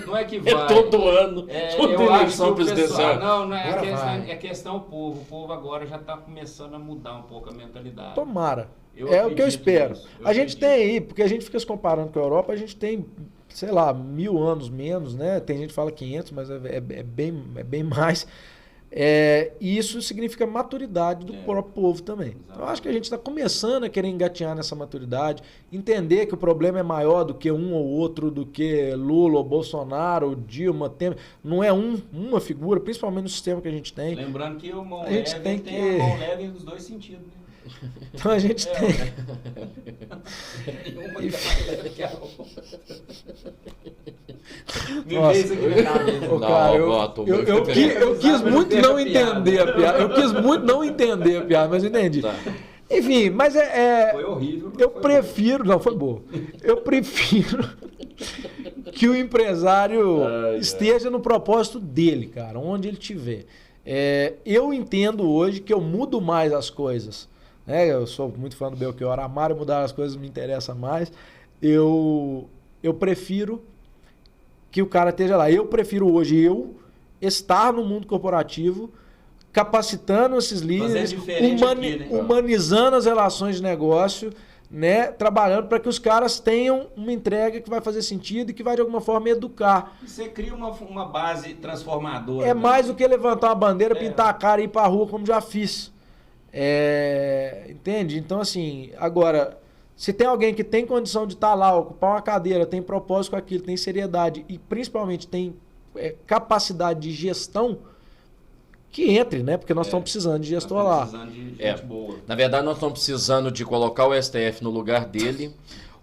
Não é que vai. É todo ano. Toda eleição presidencial. Não é questão do povo. O povo agora já está começando a mudar um pouco a mentalidade. Tomara. É o que eu espero. A gente tem aí, porque a gente fica se comparando com a Europa, a gente tem, sei lá, 1000 anos menos, né? Tem gente que fala 500, mas é bem mais. E isso significa maturidade do próprio povo também. Então, eu acho que a gente está começando a querer engatinhar nessa maturidade, entender que o problema é maior do que um ou outro, do que Lula, ou Bolsonaro, ou Dilma, não é uma figura, principalmente no sistema que a gente tem. Lembrando que o mão leve tem a mão leve nos dois sentidos, né? Então a gente tem. Eu quis muito não entender a piada. Eu quis muito não entender a piada, mas eu entendi. Tá. Enfim, mas foi horrível. Eu prefiro. Não, foi boa. Eu prefiro que o empresário esteja no propósito dele, cara, onde ele estiver. Eu entendo hoje que eu mudo mais as coisas. Eu sou muito fã do Belchior Amaro, mudar as coisas me interessa mais. Eu prefiro que o cara esteja lá. Eu prefiro hoje estar no mundo corporativo, capacitando esses líderes, humanizando as relações de negócio, né, trabalhando para que os caras tenham uma entrega que vai fazer sentido e que vai de alguma forma educar. E você cria uma base transformadora. Mais do que levantar uma bandeira, pintar a cara e ir para a rua como já fiz. Entende? Então, assim, agora, se tem alguém que tem condição de estar lá, ocupar uma cadeira, tem propósito com aquilo, tem seriedade e principalmente tem capacidade de gestão, que entre, né? Porque nós estamos precisando de gestor lá. Precisando de gente boa. Na verdade, nós estamos precisando de colocar o STF no lugar dele,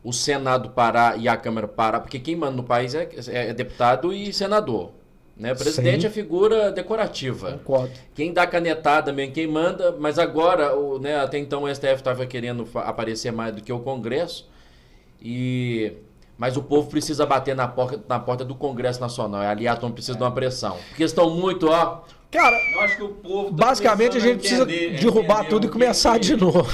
o Senado parar e a Câmara parar, porque quem manda no país é deputado e senador. Né? O presidente Sim. é figura decorativa. Concordo. Quem dá canetada mesmo, quem manda, mas agora, né, até então o STF estava querendo aparecer mais do que o Congresso, mas o povo precisa bater na porta do Congresso Nacional. Aliás, não precisa de uma pressão. Porque estão muito, ó... Cara, Eu acho que o povo basicamente a gente precisa derrubar tudo e começar de novo.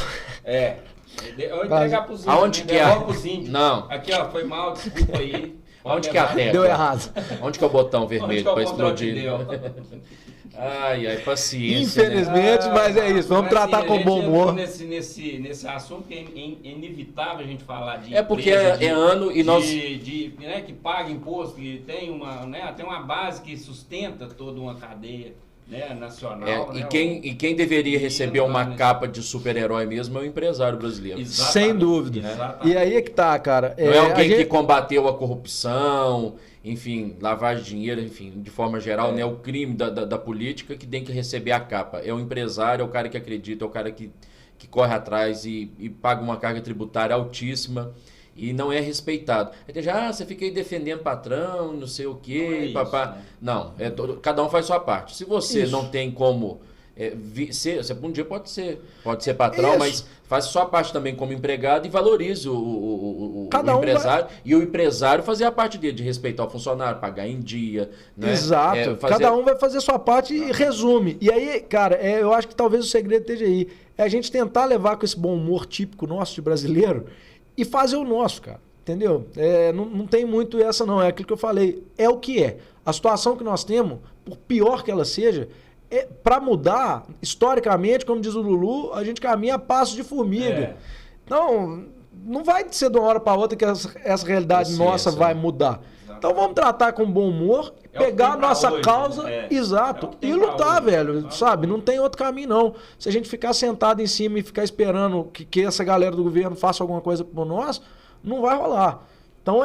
Eu entregar pros índios. Aonde que é? Não. Aqui, ó, foi mal, desculpa aí. Onde que é a tecla? Deu errado. Onde que é o botão vermelho para explodir? Deu? Ai, paciência. Infelizmente, né? mas é isso. Vamos tratar com bom humor. Nesse assunto que é inevitável a gente falar de É porque empresa, é ano e nós... né, que paga imposto, que tem uma base que sustenta toda uma cadeia, né, nacional. E né, quem deveria receber uma né? capa de super-herói mesmo é o empresário brasileiro. Exatamente, Sem dúvida. exatamente. E aí é que tá, cara. Não é alguém a gente- que combateu a corrupção, enfim, lavagem de dinheiro, enfim, de forma geral, né? O crime da política que tem que receber a capa. É o empresário, é o cara que acredita, é o cara que corre atrás e paga uma carga tributária altíssima e não é respeitado. Aí já, você fica aí defendendo patrão, não sei o quê, Não é isso, papá. né? Não, cada um faz sua parte. Se você Isso. não tem como... você um dia pode ser patrão, Isso. mas faça sua parte também como empregado e valorize o Cada um empresário. E o empresário fazer a parte dele, de respeitar o funcionário, pagar em dia. Né? Exato. Cada um vai fazer a sua parte e resume. E aí, cara, eu acho que talvez o segredo esteja aí. É a gente tentar levar com esse bom humor típico nosso de brasileiro e fazer o nosso, cara. Entendeu? Não tem muito essa, não. É aquilo que eu falei. É o que é. A situação que nós temos, por pior que ela seja, para mudar, historicamente, como diz o Lulu, a gente caminha a passo de formiga. Então, não vai ser de uma hora para outra que essa realidade nossa vai mudar. Então vamos tratar com bom humor, pegar a nossa causa, exato, e lutar, velho, sabe? Não tem outro caminho, não. Se a gente ficar sentado em cima e ficar esperando que essa galera do governo faça alguma coisa por nós, não vai rolar. Então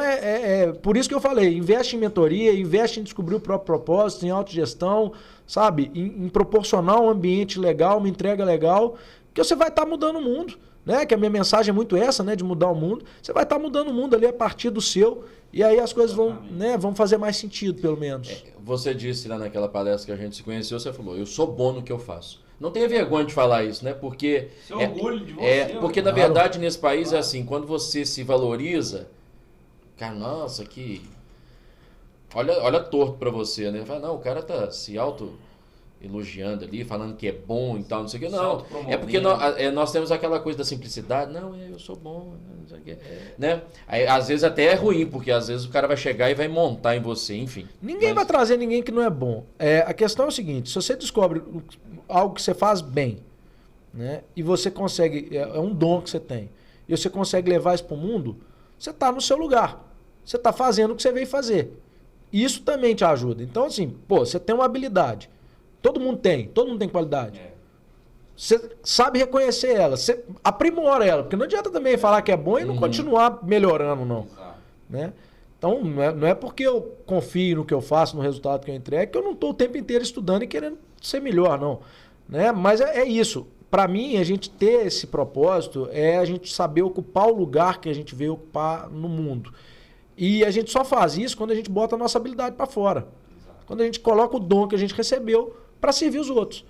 por isso que eu falei, investe em mentoria, investe em descobrir o próprio propósito, em autogestão, sabe? Em proporcionar um ambiente legal, uma entrega legal, que você vai estar mudando o mundo, né? Que a minha mensagem é muito essa, né? De mudar o mundo. Você vai estar mudando o mundo ali a partir do seu, e aí as coisas vão fazer mais sentido, pelo menos. Você disse lá naquela palestra que a gente se conheceu, você falou, eu sou bom no que eu faço. Não tenha vergonha de falar isso, né? Porque Seu orgulho de você. porque na verdade nesse país é assim, quando você se valoriza, cara, nossa, que olha torto pra você, né? Fala, não, o cara tá se elogiando ali, falando que é bom e tal, não sei o que. Não, é porque nós temos aquela coisa da simplicidade. Não, eu sou bom, não sei o que. Né? Aí, às vezes até é ruim, porque às vezes o cara vai chegar e vai montar em você, enfim. Ninguém vai trazer ninguém que não é bom. A questão é o seguinte, se você descobre algo que você faz bem, né, e você consegue, é um dom que você tem, e você consegue levar isso para o mundo, você está no seu lugar. Você está fazendo o que você veio fazer. Isso também te ajuda. Então, assim, você tem uma habilidade. Todo mundo tem qualidade. Você sabe reconhecer ela, você aprimora ela, porque não adianta também falar que é bom e não continuar melhorando, não. Né? Então, não é porque eu confio no que eu faço, no resultado que eu entrego, que eu não estou o tempo inteiro estudando e querendo ser melhor, não. Né? Mas é isso. Para mim, a gente ter esse propósito é a gente saber ocupar o lugar que a gente veio ocupar no mundo. E a gente só faz isso quando a gente bota a nossa habilidade para fora. Quando a gente coloca o dom que a gente recebeu para servir os outros.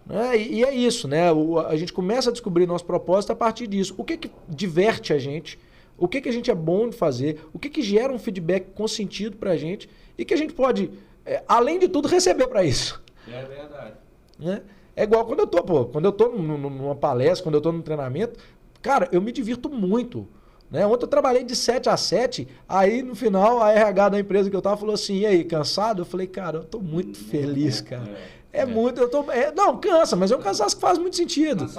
Né? E é isso, né? A gente começa a descobrir nosso propósito a partir disso. O que diverte a gente? O que a gente é bom de fazer? O que gera um feedback com sentido para a gente? E que a gente pode, além de tudo, receber para isso. É verdade. Né? É igual quando eu tô numa palestra, quando eu tô num treinamento, cara, eu me divirto muito. Né? Ontem eu trabalhei de 7 às 7, aí no final a RH da empresa que eu tava falou assim, e aí, cansado? Eu falei, cara, eu tô muito feliz, cara. Muito, não, cansa, mas é um cansaço que faz muito sentido.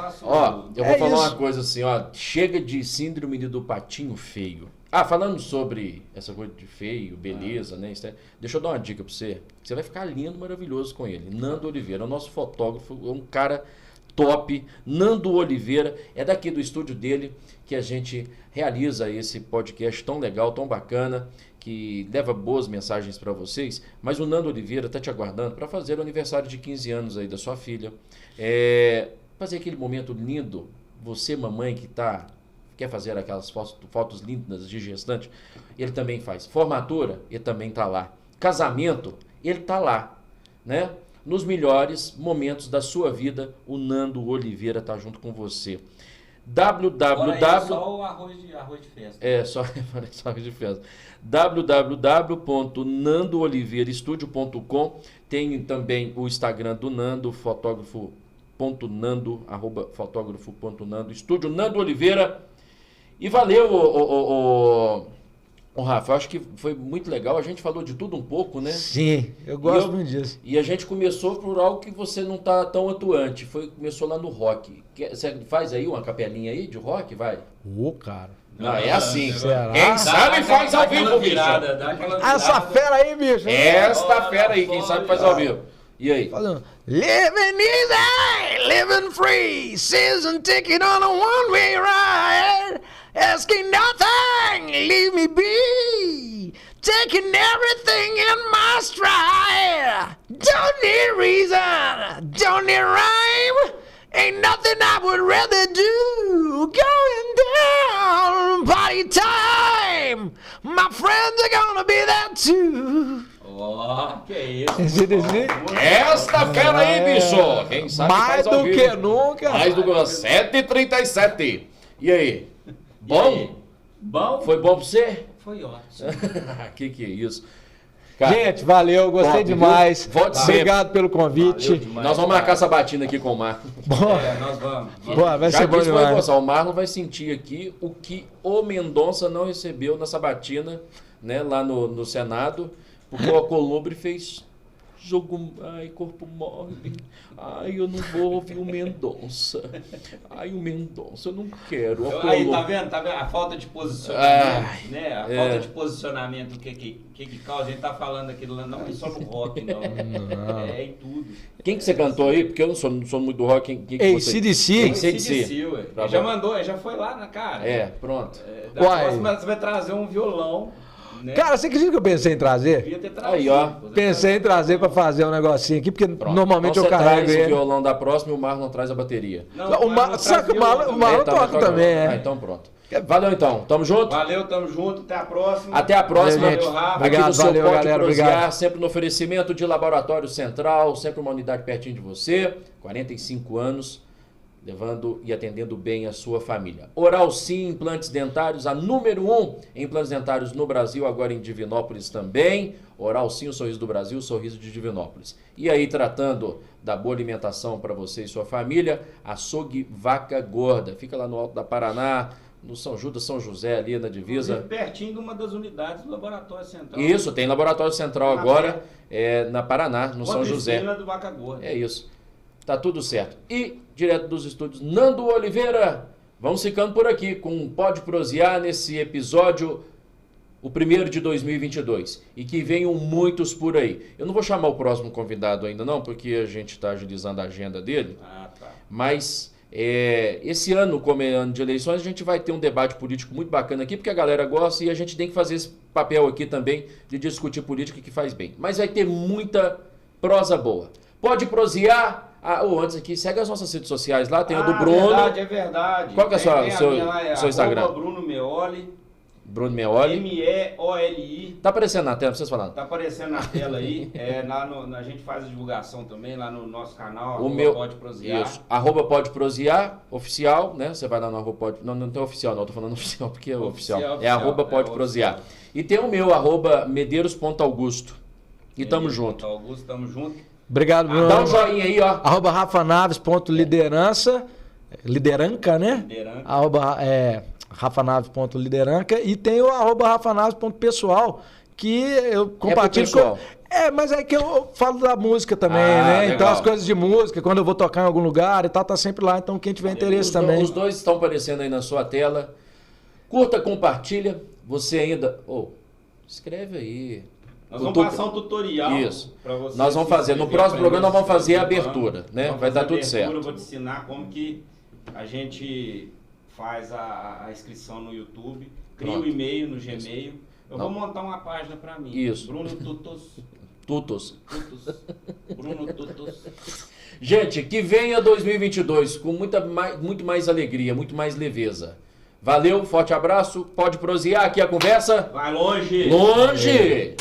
Eu vou falar uma coisa assim, chega de síndrome do patinho feio. Falando sobre essa coisa de feio, beleza, né? Deixa eu dar uma dica pra você. Você vai ficar lindo, maravilhoso com ele. Nando Oliveira, o nosso fotógrafo, é um cara top. Nando Oliveira, é daqui do estúdio dele que a gente realiza esse podcast tão legal, tão bacana, que leva boas mensagens para vocês, mas o Nando Oliveira está te aguardando para fazer o aniversário de 15 anos aí da sua filha. Fazer aquele momento lindo, você, mamãe, que quer fazer aquelas fotos lindas de gestante, ele também faz. Formatura, ele também está lá. Casamento, ele tá lá, né? Nos melhores momentos da sua vida, o Nando Oliveira tá junto com você. Só o arroz de festa. Só arroz de festa. www.nandooliveiraestudio.com. Tem também o Instagram do Nando, fotógrafo.nando, @fotógrafo.nando, estúdio Nando Oliveira. E valeu, Rafa, eu acho que foi muito legal. A gente falou de tudo um pouco, né? Sim, eu gosto muito disso. E a gente começou por algo que você não tá tão atuante. Começou lá no rock. Você faz aí uma capelinha aí de rock, vai? Cara. Não, é assim. Será? Quem sabe faz ao vivo, bicho. Essa fera aí, bicho. Esta fera aí, quem sabe faz ao vivo. E aí? Falando. Living easy, living free, season ticket on a one-way ride, asking nothing, leave me be, taking everything in my stride. Don't need reason, don't need rhyme, ain't nothing I would rather do. Going down, party time, my friends are gonna be there too. Que isso. Esta fera aí, bicho. Quem sabe mais faz ao do vivo. que nunca. Mais do que 7h37. E aí? Bom? E aí? Bom? Foi bom pra você? Foi ótimo. que é isso? Cara, Gente, valeu, gostei top, demais. viu? Volte sempre. Obrigado pelo convite. Valeu demais. nós vamos marcar essa batina aqui com o Marlon. Nós vamos. Boa, vai Já ser bom disse pra demais. você, o Marlon vai sentir aqui o que o Mendonça não recebeu nessa batina, né, lá no Senado, porque o Alcolumbre fez jogo, ai, corpo mole, ai, eu não vou ouvir o Mendonça, ai, o Mendonça, eu não quero. Aí, tá vendo? A falta de posicionamento, né? A falta de posicionamento, o que causa? A gente tá falando aquilo lá, não é só no rock, não. É em tudo. Quem que você cantou aí? Porque eu não sou muito do rock. Quem que você... AC/DC. AC/DC. Ué. Tá Ele já bom. mandou, ele já foi lá na cara. Pronto. Da próxima você vai trazer um violão, né? Cara, você acredita que eu pensei em trazer? Devia ter trazido. Aí, ó. Pensei em trazer pra fazer um negocinho aqui, porque Pronto. normalmente então eu você carrego traz o ele. violão da próxima e o Marlon traz a bateria. Sabe que o Marlon toca também, Ah, então pronto. Valeu então, tamo junto? Valeu, tamo junto, até a próxima. Até a próxima. Valeu, gente. Valeu, Rafa. Aqui Obrigado, no seu valeu, Pode galera, Prosear, obrigado. sempre no oferecimento de Laboratório Central, sempre uma unidade pertinho de você, 45 anos, levando e atendendo bem a sua família. Oral Sim, implantes dentários, a número 1 em implantes dentários no Brasil, agora em Divinópolis também. Oral Sim, o sorriso do Brasil, o sorriso de Divinópolis. E aí, tratando da boa alimentação para você e sua família, Açougue Vaca Gorda. Fica lá no Alto da Paraná, no São Judas, São José, ali na divisa. Pertinho de uma das unidades do Laboratório Central. Isso, tem Laboratório Central agora, na Paraná, no São José. Do Vaca Gorda. É isso. Tá tudo certo. E, direto dos estúdios, Nando Oliveira, vamos ficando por aqui com um Pode Prosear nesse episódio, o primeiro de 2022. E que venham muitos por aí. Eu não vou chamar o próximo convidado ainda não, porque a gente está agilizando a agenda dele. Ah, tá. Mas esse ano, como é ano de eleições, a gente vai ter um debate político muito bacana aqui, porque a galera gosta e a gente tem que fazer esse papel aqui também de discutir política que faz bem. Mas vai ter muita prosa boa. Pode prosear. Antes aqui, segue as nossas redes sociais lá, tem o do Bruno. É verdade. Qual que é o seu Instagram? Bruno Meoli. Bruno Meoli. M-E-O-L-I. Tá aparecendo na tela, pra vocês falando. Tá aparecendo na tela aí. A gente faz a divulgação também lá no nosso canal. O meu, Pode Prosear. Isso. @Pode Prosear, oficial, né? Você vai lá no @pode. Não tem oficial, não. Eu tô falando oficial porque é oficial. É @Pode Prosear. E tem o meu, @medeiros.augusto. E tamo junto. Augusto, tamo junto. Obrigado, Bruno. Dá um joinha aí, ó. @rafanaves.liderança. Lideranca, né? Lideranca. rafanaves.lideranca. E tem o @rafanaves.pessoal, que eu compartilho pessoal. Mas é que eu falo da música também, né? Legal. Então as coisas de música, quando eu vou tocar em algum lugar e tal, tá sempre lá. Então quem tiver interesse também. Os dois estão aparecendo aí na sua tela. Curta, compartilha. Você ainda... escreve aí. Nós vamos passar um tutorial. Isso. Pra você. Nós vamos fazer. No próximo programa nós vamos fazer a abertura, né? Vai dar tudo certo. Eu vou te ensinar como que a gente faz a inscrição no YouTube. Cria o e-mail no Gmail. Eu vou montar uma página para mim. Isso. Bruno Tutos. Bruno Tutos. Gente, que venha 2022 com muito mais alegria, muito mais leveza. Valeu, forte abraço. Pode prosear aqui a conversa. Vai longe. Longe!